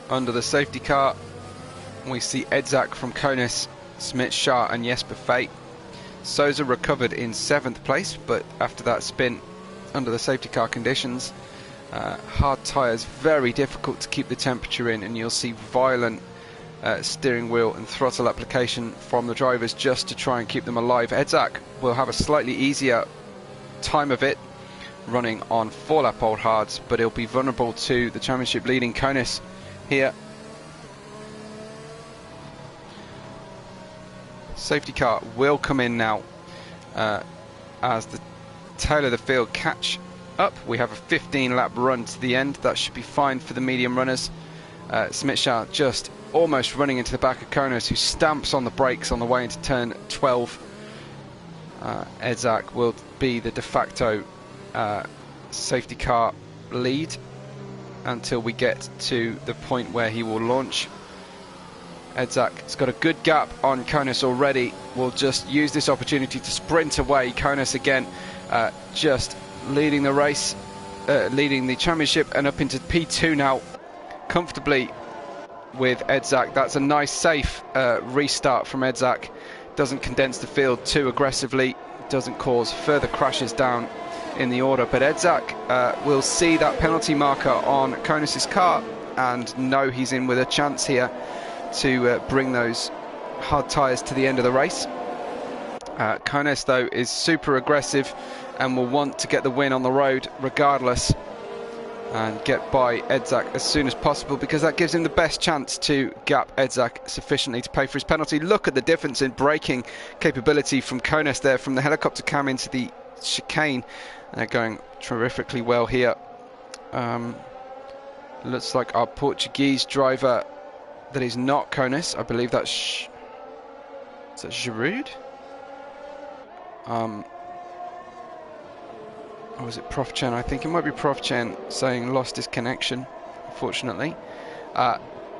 under the safety car. We see Edzak from Konis, Smith-Shah and Jesper Fay. Sousa recovered in 7th place, but after that spin under the safety car conditions, hard tyres, very difficult to keep the temperature in, and you'll see violent steering wheel and throttle application from the drivers just to try and keep them alive. Edzak will have a slightly easier time of it, running on 4-lap old hards, but he'll be vulnerable to the championship leading Konis here. Safety car will come in now as the tail of the field catch up. We have a 15-lap run to the end. That should be fine for the medium runners. Smith-Shah just almost running into the back of Konis, who stamps on the brakes on the way into turn 12. Edzak will be the de facto safety car lead until we get to the point where he will launch. Edzak's got a good gap on Konis already. We'll just use this opportunity to sprint away. Konis again just leading the race, leading the championship, and up into P2 now comfortably with Edzak. That's a nice safe restart from Edzak. Doesn't condense the field too aggressively, doesn't cause further crashes down in the order. But Edzak will see that penalty marker on Konus's car and know he's in with a chance here to bring those hard tyres to the end of the race. Konus, though, is super aggressive and will want to get the win on the road regardless, and get by Edzak as soon as possible, because that gives him the best chance to gap Edzak sufficiently to pay for his penalty. Look at the difference in braking capability from Konus there, from the helicopter cam into the chicane. They're going terrifically well here. Looks like our Portuguese driver, that is not Konus, I believe that's is that Giroud? Or was it Prof Chen? I think it might be Prof Chen saying lost his connection, unfortunately.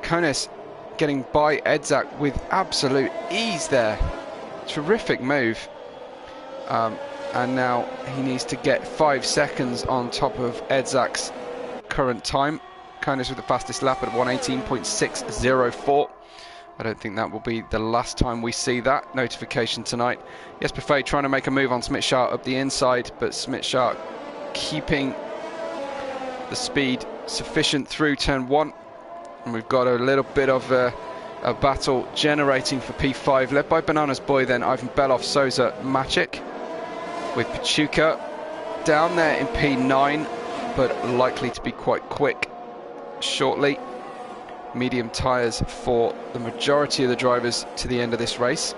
Konus getting by Edzak with absolute ease there. Terrific move. And now he needs to get 5 seconds on top of Edzak's current time. Konus with the fastest lap at 1:18.604. I don't think that will be the last time we see that notification tonight. Jesper Fay trying to make a move on Smitschaert up the inside, but Smitschaert keeping the speed sufficient through turn 1. And we've got a little bit of a battle generating for P5, led by Bananas Boy, then Ivan Belov, Souza, Maciek, with Pachuca down there in P9, but likely to be quite quick shortly. Medium tyres for the majority of the drivers to the end of this race.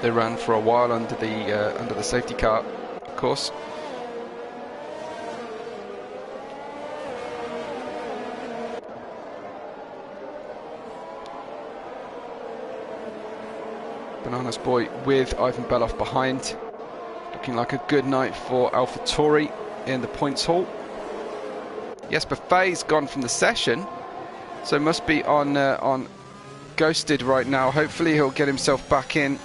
They ran for a while under the safety car, of course. Bananas Boy with Ivan Belov behind. Looking like a good night for AlphaTauri in the points haul. Jesper Fay's gone from the session, so must be on ghosted right now. Hopefully he'll get himself back in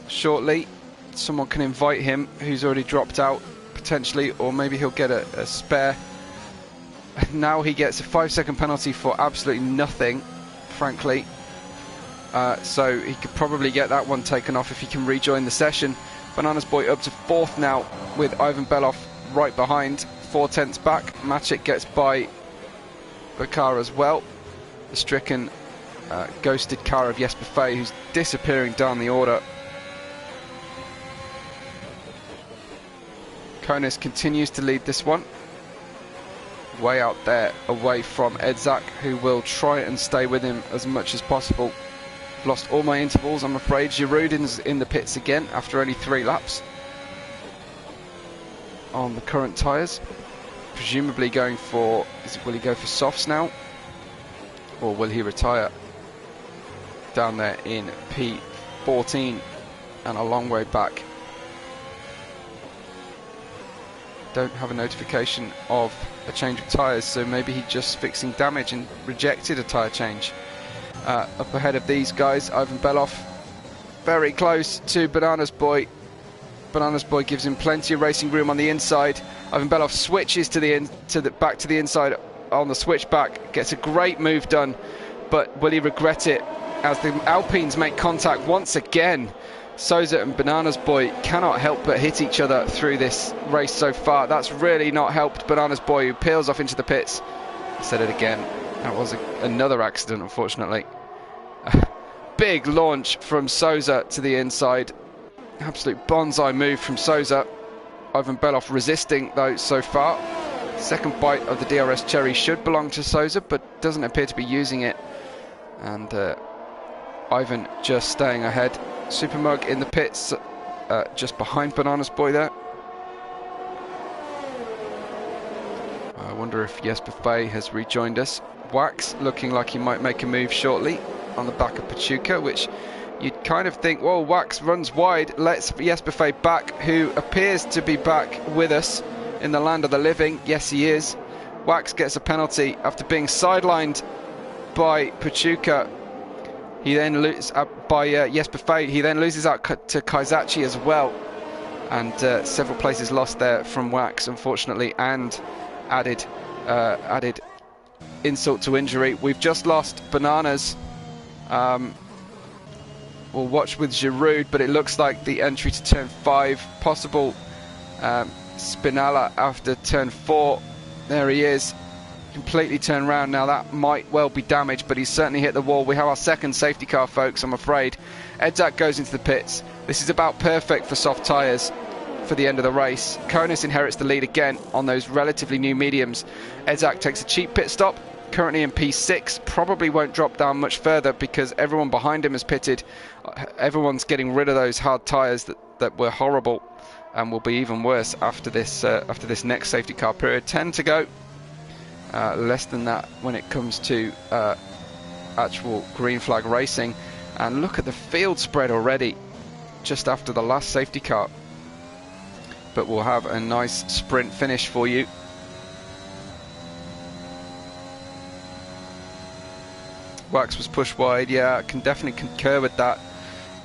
shortly. Someone can invite him who's already dropped out, potentially, or maybe he'll get a spare. Now he gets a 5-second penalty for absolutely nothing, frankly. So he could probably get that one taken off if he can rejoin the session. Bananas Boy up to 4th now, with Ivan Belov right behind, 4/10 back. Maciek gets by the car as well. The stricken, ghosted car of Jesper Fay, who's disappearing down the order. Konus continues to lead this one. Way out there, away from Edzak, who will try and stay with him as much as possible. Lost all my intervals, I'm afraid. Giroud's in the pits again after only 3 laps on the current tyres. Presumably going for, will he go for softs now? Or will he retire down there in P14 and a long way back? Don't have a notification of a change of tyres, so maybe he's just fixing damage and rejected a tyre change. Up ahead of these guys, Ivan Belov very close to Bananas Boy. Bananas Boy gives him plenty of racing room on the inside. Ivan Belov switches back to the inside on the switchback, gets a great move done, but will he regret it as the Alpines make contact once again? Souza and Bananas Boy cannot help but hit each other through this race so far. That's really not helped Bananas Boy, who peels off into the pits. I said it again, that was another accident, unfortunately. Big launch from Souza to the inside. Absolute bonsai move from Souza. Ivan Belov resisting though so far. Second bite of the DRS cherry should belong to Souza, but doesn't appear to be using it. And Ivan just staying ahead. Supermug in the pits, just behind Bananas Boy there. I wonder if Jesper Fay has rejoined us. Wax looking like he might make a move shortly on the back of Pachuca, which you'd kind of think, well, Wax runs wide, lets Jesper Fay back, who appears to be back with us in the land of the living. Yes, he is. Wax gets a penalty after being sidelined by Pachuca. He then loses by Jesper Fay. He then loses out to Kaizachi as well, and several places lost there from Wax, unfortunately, and added insult to injury. We've just lost Bananas. We'll watch with Giroud, but it looks like the entry to turn 5, possible Spinella after turn 4. There he is, completely turned around. Now that might well be damaged, but he's certainly hit the wall. We have our second safety car, folks, I'm afraid. Edzak goes into the pits. This is about perfect for soft tyres for the end of the race. Konis inherits the lead again on those relatively new mediums. Edzak takes a cheap pit stop, currently in P6, probably won't drop down much further because everyone behind him has pitted. Everyone's getting rid of those hard tyres that were horrible and will be even worse after this next safety car period. 10 to go. Less than that when it comes to actual green flag racing. And look at the field spread already just after the last safety car. But we'll have a nice sprint finish for you. Wax was pushed wide, yeah, I can definitely concur with that.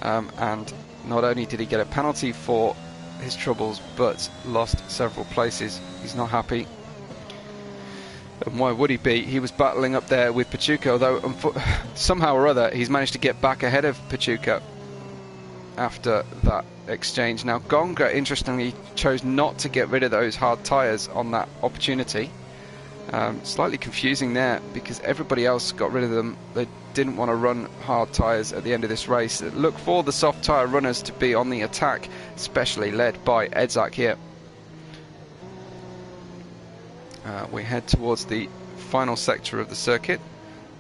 And not only did he get a penalty for his troubles, but lost several places. He's not happy. And why would he be? He was battling up there with Pachuca, although somehow or other he's managed to get back ahead of Pachuca after that exchange. Now Gonga, interestingly, chose not to get rid of those hard tyres on that opportunity. Slightly confusing there because everybody else got rid of them. They didn't want to run hard tyres at the end of this race. Look for the soft tyre runners to be on the attack, especially led by Edzak here. We head towards the final sector of the circuit.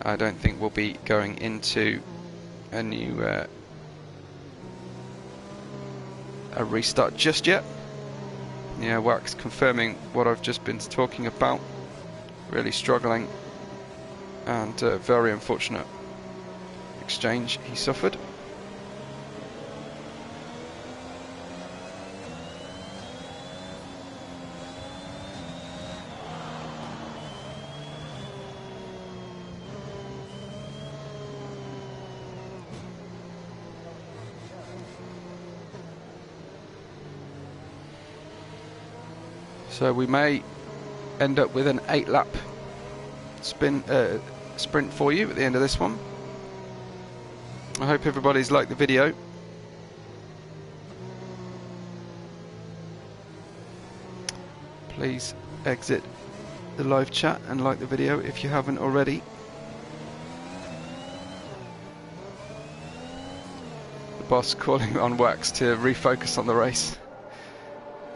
I don't think we'll be going into a new a restart just yet. Yeah, Wax confirming what I've just been talking about. Really struggling, and very unfortunate exchange he suffered. So we may end up with an 8-lap sprint for you at the end of this one. I hope everybody's liked the video. Please exit the live chat and like the video if you haven't already. The boss calling on Wax to refocus on the race.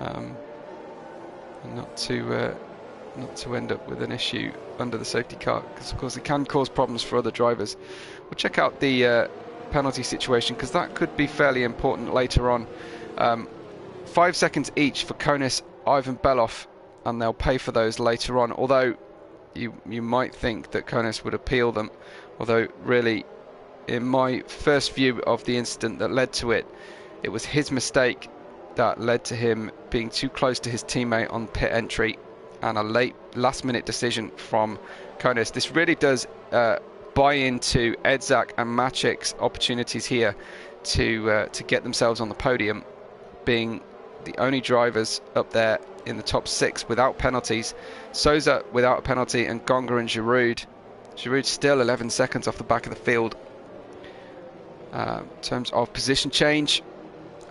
And not to end up with an issue under the safety car, because of course it can cause problems for other drivers. We'll check out the penalty situation because that could be fairly important later on. 5 seconds each for Konis, Ivan Belov, and they'll pay for those later on, although you might think that Konis would appeal them, although really in my first view of the incident that led to it, it was his mistake that led to him being too close to his teammate on pit entry, and a late last-minute decision from Konis. This really does buy into Edzak and Maciek's opportunities here to get themselves on the podium, being the only drivers up there in the top 6 without penalties. Souza without a penalty, and Gonga and Giroud. Giroud still 11 seconds off the back of the field. In terms of position change,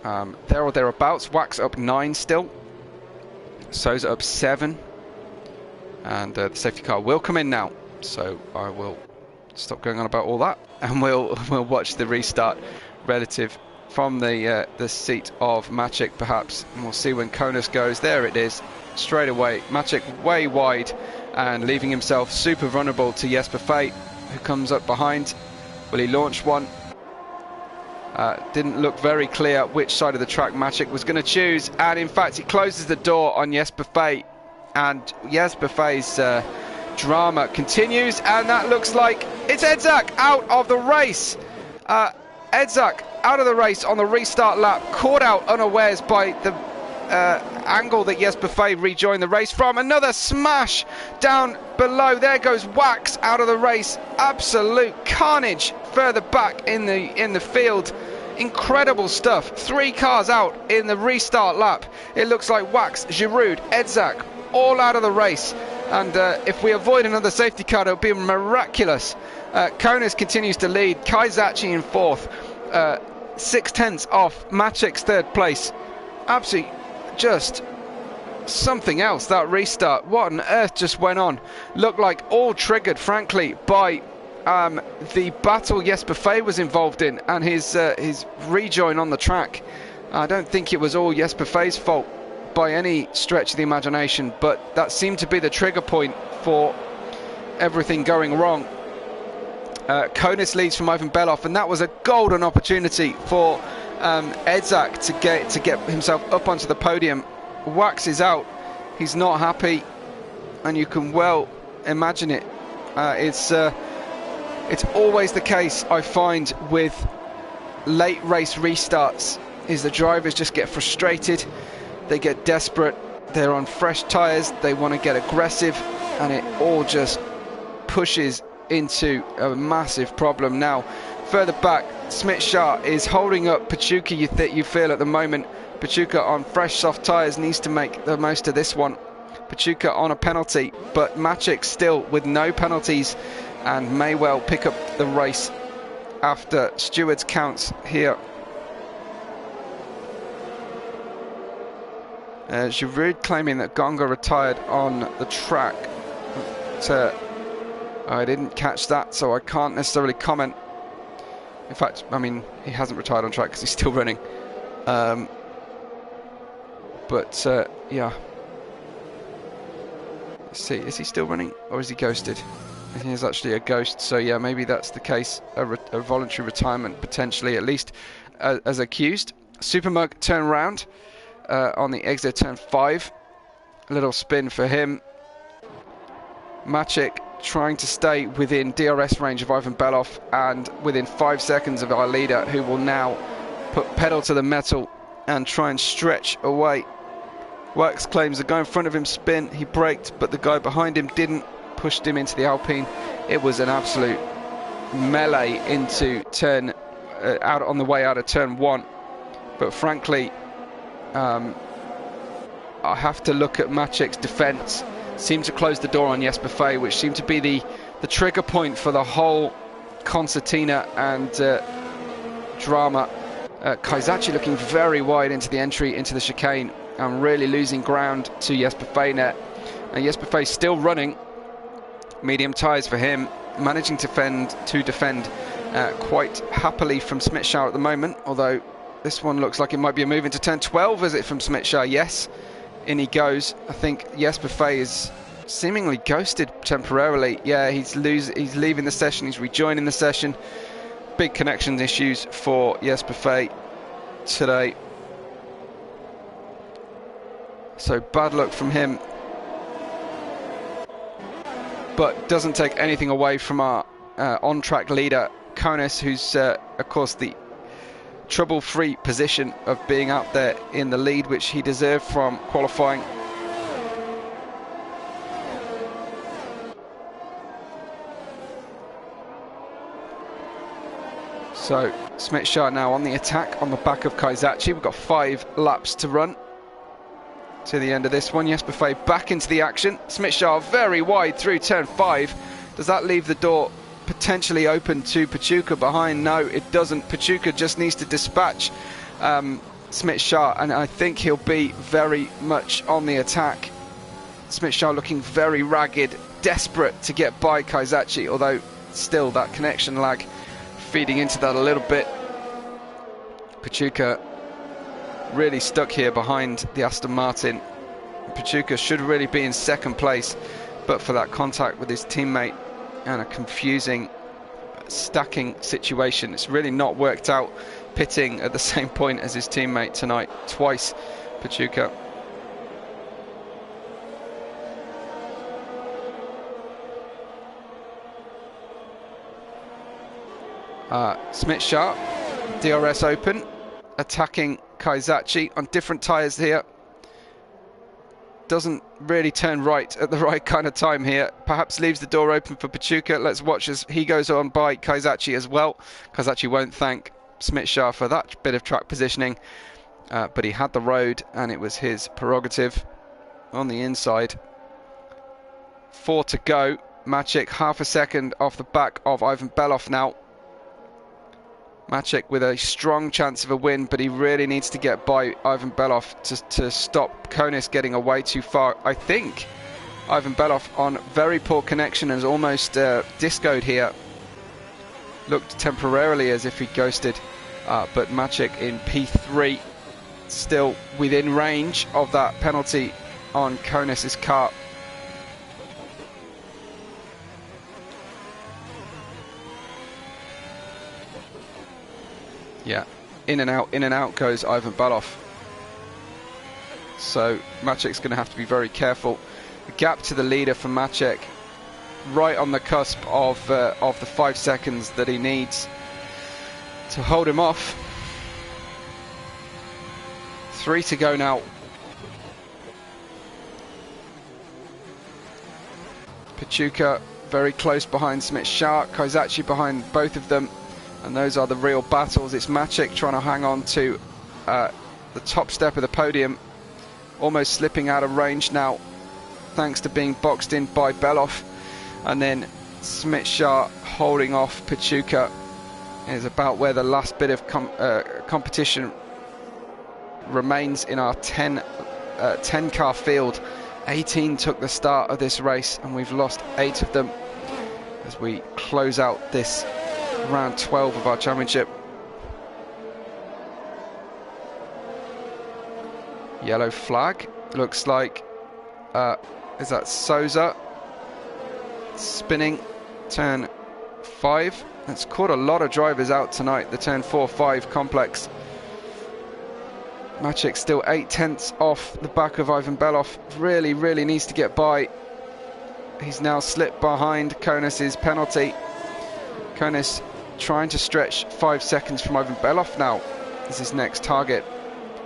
there or thereabouts. Wax up 9 still. Souza up 7. And the safety car will come in now. So I will stop going on about all that, and we'll watch the restart relative from the seat of Maciek perhaps, and we'll see when Konis goes. There it is, straight away. Maciek way wide and leaving himself super vulnerable to Jesper Fate, who comes up behind. Will he launch one? Didn't look very clear which side of the track Maciek was going to choose, and in fact he closes the door on Jesper Fate, and Jesper Fate's drama continues, and that looks like it's Edzak out of the race. Edzak out of the race on the restart lap, caught out unawares by the angle that Jesper Fate rejoined the race from. Another smash down below. There goes Wax out of the race. Absolute carnage further back in the field. Incredible stuff. 3 cars out in the restart lap. It looks like Wax, Giroud, Edzak all out of the race, and if we avoid another safety car, it'll be miraculous. Konis continues to lead. Kaizachi in 4th, 6 tenths off Maciek's 3rd place. Absolutely just something else, that restart. What on earth just went on? Looked like all triggered, frankly, by the battle Jesper Fay was involved in and his rejoin on the track. I don't think it was all Jesper Fay's fault by any stretch of the imagination, but that seemed to be the trigger point for everything going wrong. Konis leads from Ivan Belov, and that was a golden opportunity for Edzak to get himself up onto the podium. Wax is out, he's not happy, and you can well imagine it. It's always the case, I find, with late race restarts, is the drivers just get frustrated, they get desperate, they're on fresh tyres, they want to get aggressive, and it all just pushes into a massive problem. Now, further back, Smit-Shah is holding up Pachuca, you feel at the moment. Pachuca on fresh soft tyres needs to make the most of this one. Pachuca on a penalty, but Maciek still with no penalties and may well pick up the race after stewards counts here. Giroud claiming that Gonga retired on the track. I didn't catch that, so I can't necessarily comment. In fact, I mean, he hasn't retired on track because he's still running. Yeah. Let's see, is he still running or is he ghosted? I think he's actually a ghost, so yeah, maybe that's the case. A voluntary retirement, potentially, at least as accused. Supermug turn round on the exit turn 5. A little spin for him. Maciek trying to stay within DRS range of Ivan Belov and within 5 seconds of our leader, who will now put pedal to the metal and try and stretch away. Wax claims the guy in front of him spin, he braked, but the guy behind him didn't, pushed him into the Alpine. It was an absolute melee into turn out on the way out of turn 1, but frankly I have to look at Maciek's defence. Seemed to close the door on Jesper Fay, which seemed to be the trigger point for the whole concertina and drama. Kaizachi looking very wide into the entry into the chicane and really losing ground to Jesper Fay net. And Jesper Fay still running, medium tyres for him, managing to defend quite happily from Smit-Shah at the moment, although this one looks like it might be a move into turn 12. Is it from Smit-Shah? Yes. In he goes. I think Jesper Fay is seemingly ghosted temporarily. Yeah, he's leaving the session, he's rejoining the session. Big connection issues for Jesper Fay today. So bad luck from him. But doesn't take anything away from our on-track leader, Konis, who's of course the trouble-free position of being out there in the lead, which he deserved from qualifying. So Smit-Shah now on the attack on the back of Kaizachi. We've got 5 laps to run to the end of this one. Jesper Fay back into the action. Smit-Shah very wide through turn 5. Does that leave the door potentially open to Pachuca behind? No, it doesn't. Pachuca just needs to dispatch Smit-Shah, and I think he'll be very much on the attack. Smit-Shah looking very ragged, desperate to get by Kaizachi, although still that connection lag feeding into that a little bit. Pachuca really stuck here behind the Aston Martin. Pachuca should really be in second place, but for that contact with his teammate and a confusing stacking situation, it's really not worked out, pitting at the same point as his teammate tonight twice. Pachuca. Smit-Shah, DRS open, attacking Kaizachi on different tyres here. Doesn't really turn right at the right kind of time here. Perhaps leaves the door open for Pachuca. Let's watch as he goes on by Kaizachi as well. Kaizachi won't thank Smit-Shah for that bit of track positioning, but he had the road and it was his prerogative. On the inside, 4 to go. Maciek half a second off the back of Ivan Belov now. Maciek with a strong chance of a win, but he really needs to get by Ivan Belov to stop Konis getting away too far. I think Ivan Belov on very poor connection and is almost discoed here. Looked temporarily as if he ghosted, but Maciek in P3 still within range of that penalty on Konis's car. Yeah, in and out goes Ivan Belov. So Maciek's going to have to be very careful. The gap to the leader for Maciek, right on the cusp of the 5 seconds that he needs to hold him off. 3 to go now. Pachuca very close behind Smith-Shah, Koizachi behind both of them. And those are the real battles. It's Maciek trying to hang on to the top step of the podium, almost slipping out of range now thanks to being boxed in by Belov, and then Smith-Shah holding off Pachuca is about where the last bit of competition remains in our 10 car field. 18 took the start of this race and we've lost 8 of them as we close out this round 12 of our championship. Yellow flag, looks like is that Souza spinning turn 5. It's caught a lot of drivers out tonight, the turn 4-5 complex. Maciek still 8/10 off the back of Ivan Belov. Really needs to get by. He's now slipped behind Konis's penalty. Konis trying to stretch 5 seconds from Ivan Belov now is his next target,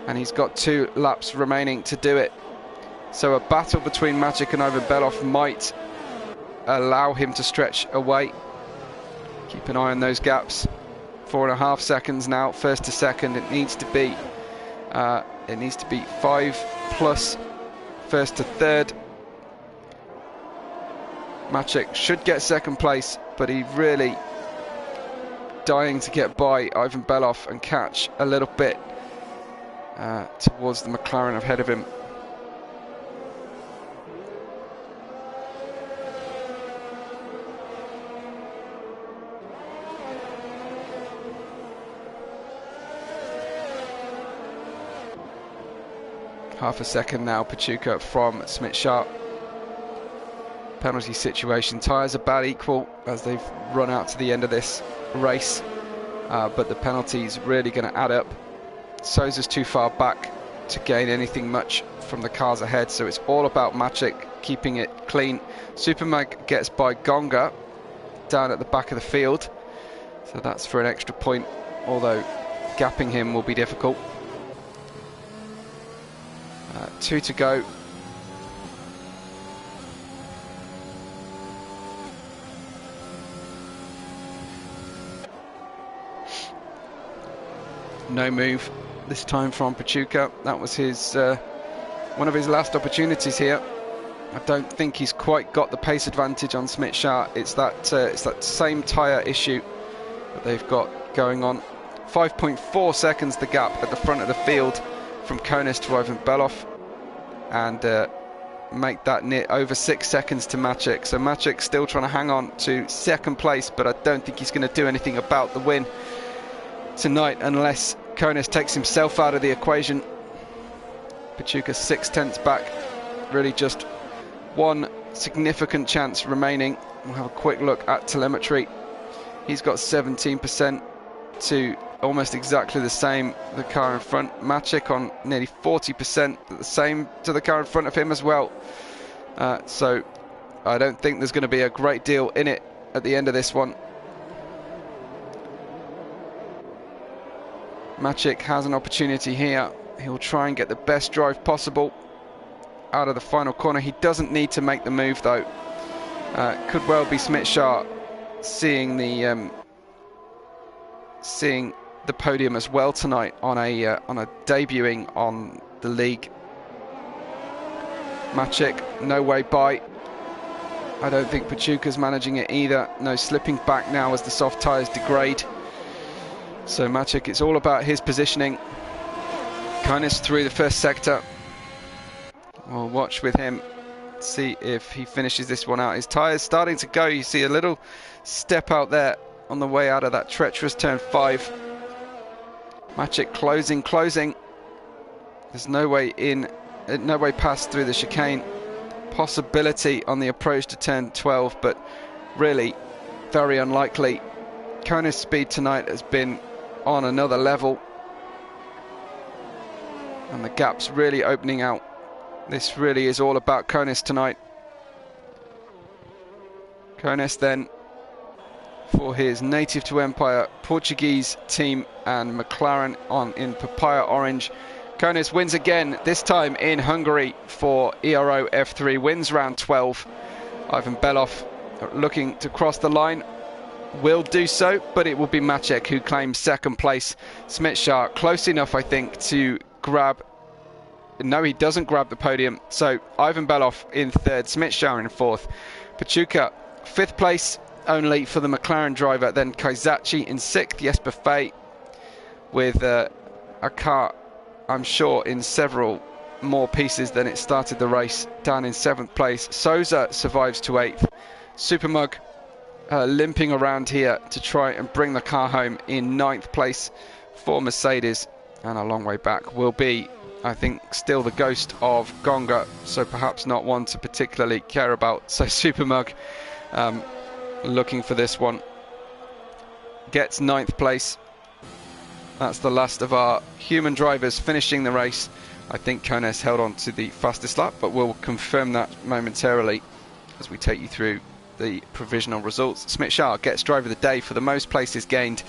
and he's got 2 laps remaining to do it. So a battle between Maciek and Ivan Belov might allow him to stretch away. Keep an eye on those gaps. 4.5 seconds now, first to second. It needs to be 5 plus first to third. Maciek should get second place, but he really dying to get by Ivan Belov and catch a little bit towards the McLaren ahead of him. Half a second now, Pachuca from Smith-Shah. Penalty situation, tyres are about equal as they've run out to the end of this race, but the penalty's really going to add up. Souza's too far back to gain anything much from the cars ahead, so it's all about Maciek keeping it clean. Supermag gets by Gonga down at the back of the field, so that's for an extra point, although gapping him will be difficult. 2 to go. No move this time from Pachuca. That was his one of his last opportunities here. I don't think he's quite got the pace advantage on Smith-Shah. It's that same tyre issue that they've got going on. 5.4 seconds the gap at the front of the field from Konis to Ivan Belov, and make that near over 6 seconds to Maciek. So Maciek still trying to hang on to second place, but I don't think he's going to do anything about the win tonight unless Konis takes himself out of the equation. Pachuca 6/10 back, really just one significant chance remaining. We'll have a quick look at telemetry. He's got 17% to almost exactly the same, the car in front. Maciek on nearly 40%, the same to the car in front of him as well. So I don't think there's going to be a great deal in it at the end of this one. Maciek has an opportunity here. He'll try and get the best drive possible out of the final corner. He doesn't need to make the move though. Could well be Smith-Shah seeing the podium as well tonight on a debuting on the league. Maciek no way by. I don't think Pachuca's managing it either. No, slipping back now as the soft tyres degrade. So Maciek, it's all about his positioning. Konis through the first sector. We'll watch with him, see if he finishes this one out. His tyres starting to go. You see a little step out there on the way out of that treacherous turn 5. Maciek closing. There's no way in, no way past through the chicane. Possibility on the approach to turn 12, but really very unlikely. Konis' speed tonight has been on another level, and the gap's really opening out. This really is all about Konis tonight. Konis then, for his native to Empire Portuguese team and McLaren on in papaya orange. Konis wins again, this time in Hungary for Ero F3, wins round 12. Ivan Belov looking to cross the line, will do so, but it will be Maciek who claims second place. Smitshaw close enough, I think, to grab. No, he doesn't grab the podium. So Ivan Belov in third, Smitshaw in fourth. Pachuca fifth place only for the McLaren driver. Then Kaizachi in sixth. Jesper Fay with a car, I'm sure, in several more pieces than it started the race, down in seventh place. Souza survives to eighth. Supermug limping around here to try and bring the car home in ninth place for Mercedes, and a long way back will be, I think, still the ghost of Gonga, so perhaps not one to particularly care about. So Supermug looking for this one, gets ninth place. That's the last of our human drivers finishing the race. I think Konis held on to the fastest lap, but we'll confirm that momentarily as we take you through the provisional results. Smitshaw gets driver of the day for the most places gained.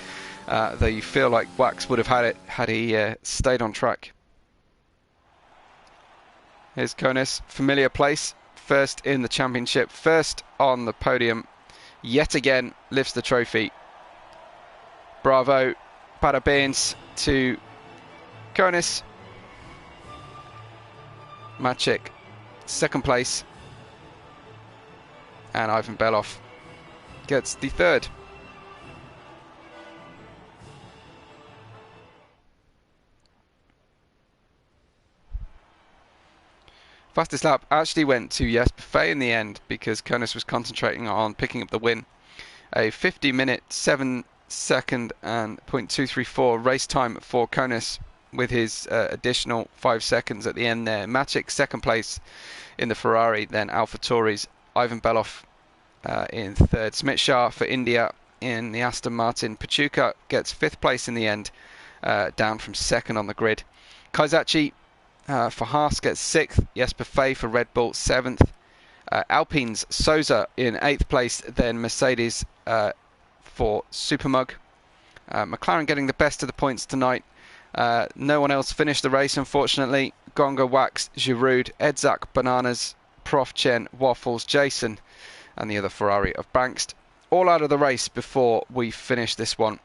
Though you feel like Wax would have had it had he stayed on track. Here's Konis, familiar place, first in the championship, first on the podium, yet again lifts the trophy. Bravo, parabéns to Konis. Maciek, second place, and Ivan Belov gets the third. Fastest lap actually went to Jesper Fay in the end because Konis was concentrating on picking up the win. A 50-minute, 7-second and .234 race time for Konis with his additional 5 seconds at the end there. Maciek second place in the Ferrari, then AlphaTauri's Ivan Belov in third. Smitshaw for India in the Aston Martin. Pachuca gets fifth place in the end, down from second on the grid. Kaizachi for Haas gets sixth. Jesper Fay for Red Bull seventh. Alpine's Souza in eighth place, then Mercedes for Supermug. McLaren getting the best of the points tonight. No one else finished the race, unfortunately. Gonga, Wax, Giroud, Edzak, Bananas, Prof Chen, Waffles, Jason, and the other Ferrari of Bankst, all out of the race before we finish this one.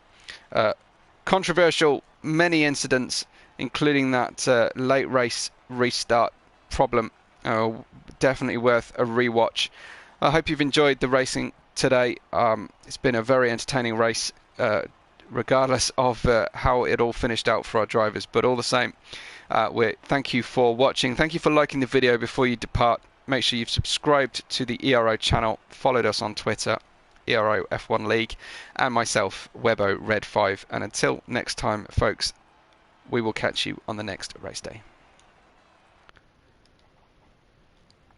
Controversial, many incidents, including that late race restart problem. Definitely worth a rewatch. I hope you've enjoyed the racing today. It's been a very entertaining race, regardless of how it all finished out for our drivers, but all the same, thank you for watching. Thank you for liking the video before you depart. Make sure you've subscribed to the Ero channel, followed us on Twitter, Ero F1 League, and myself, Webo Red 5. And until next time, folks, we will catch you on the next race day.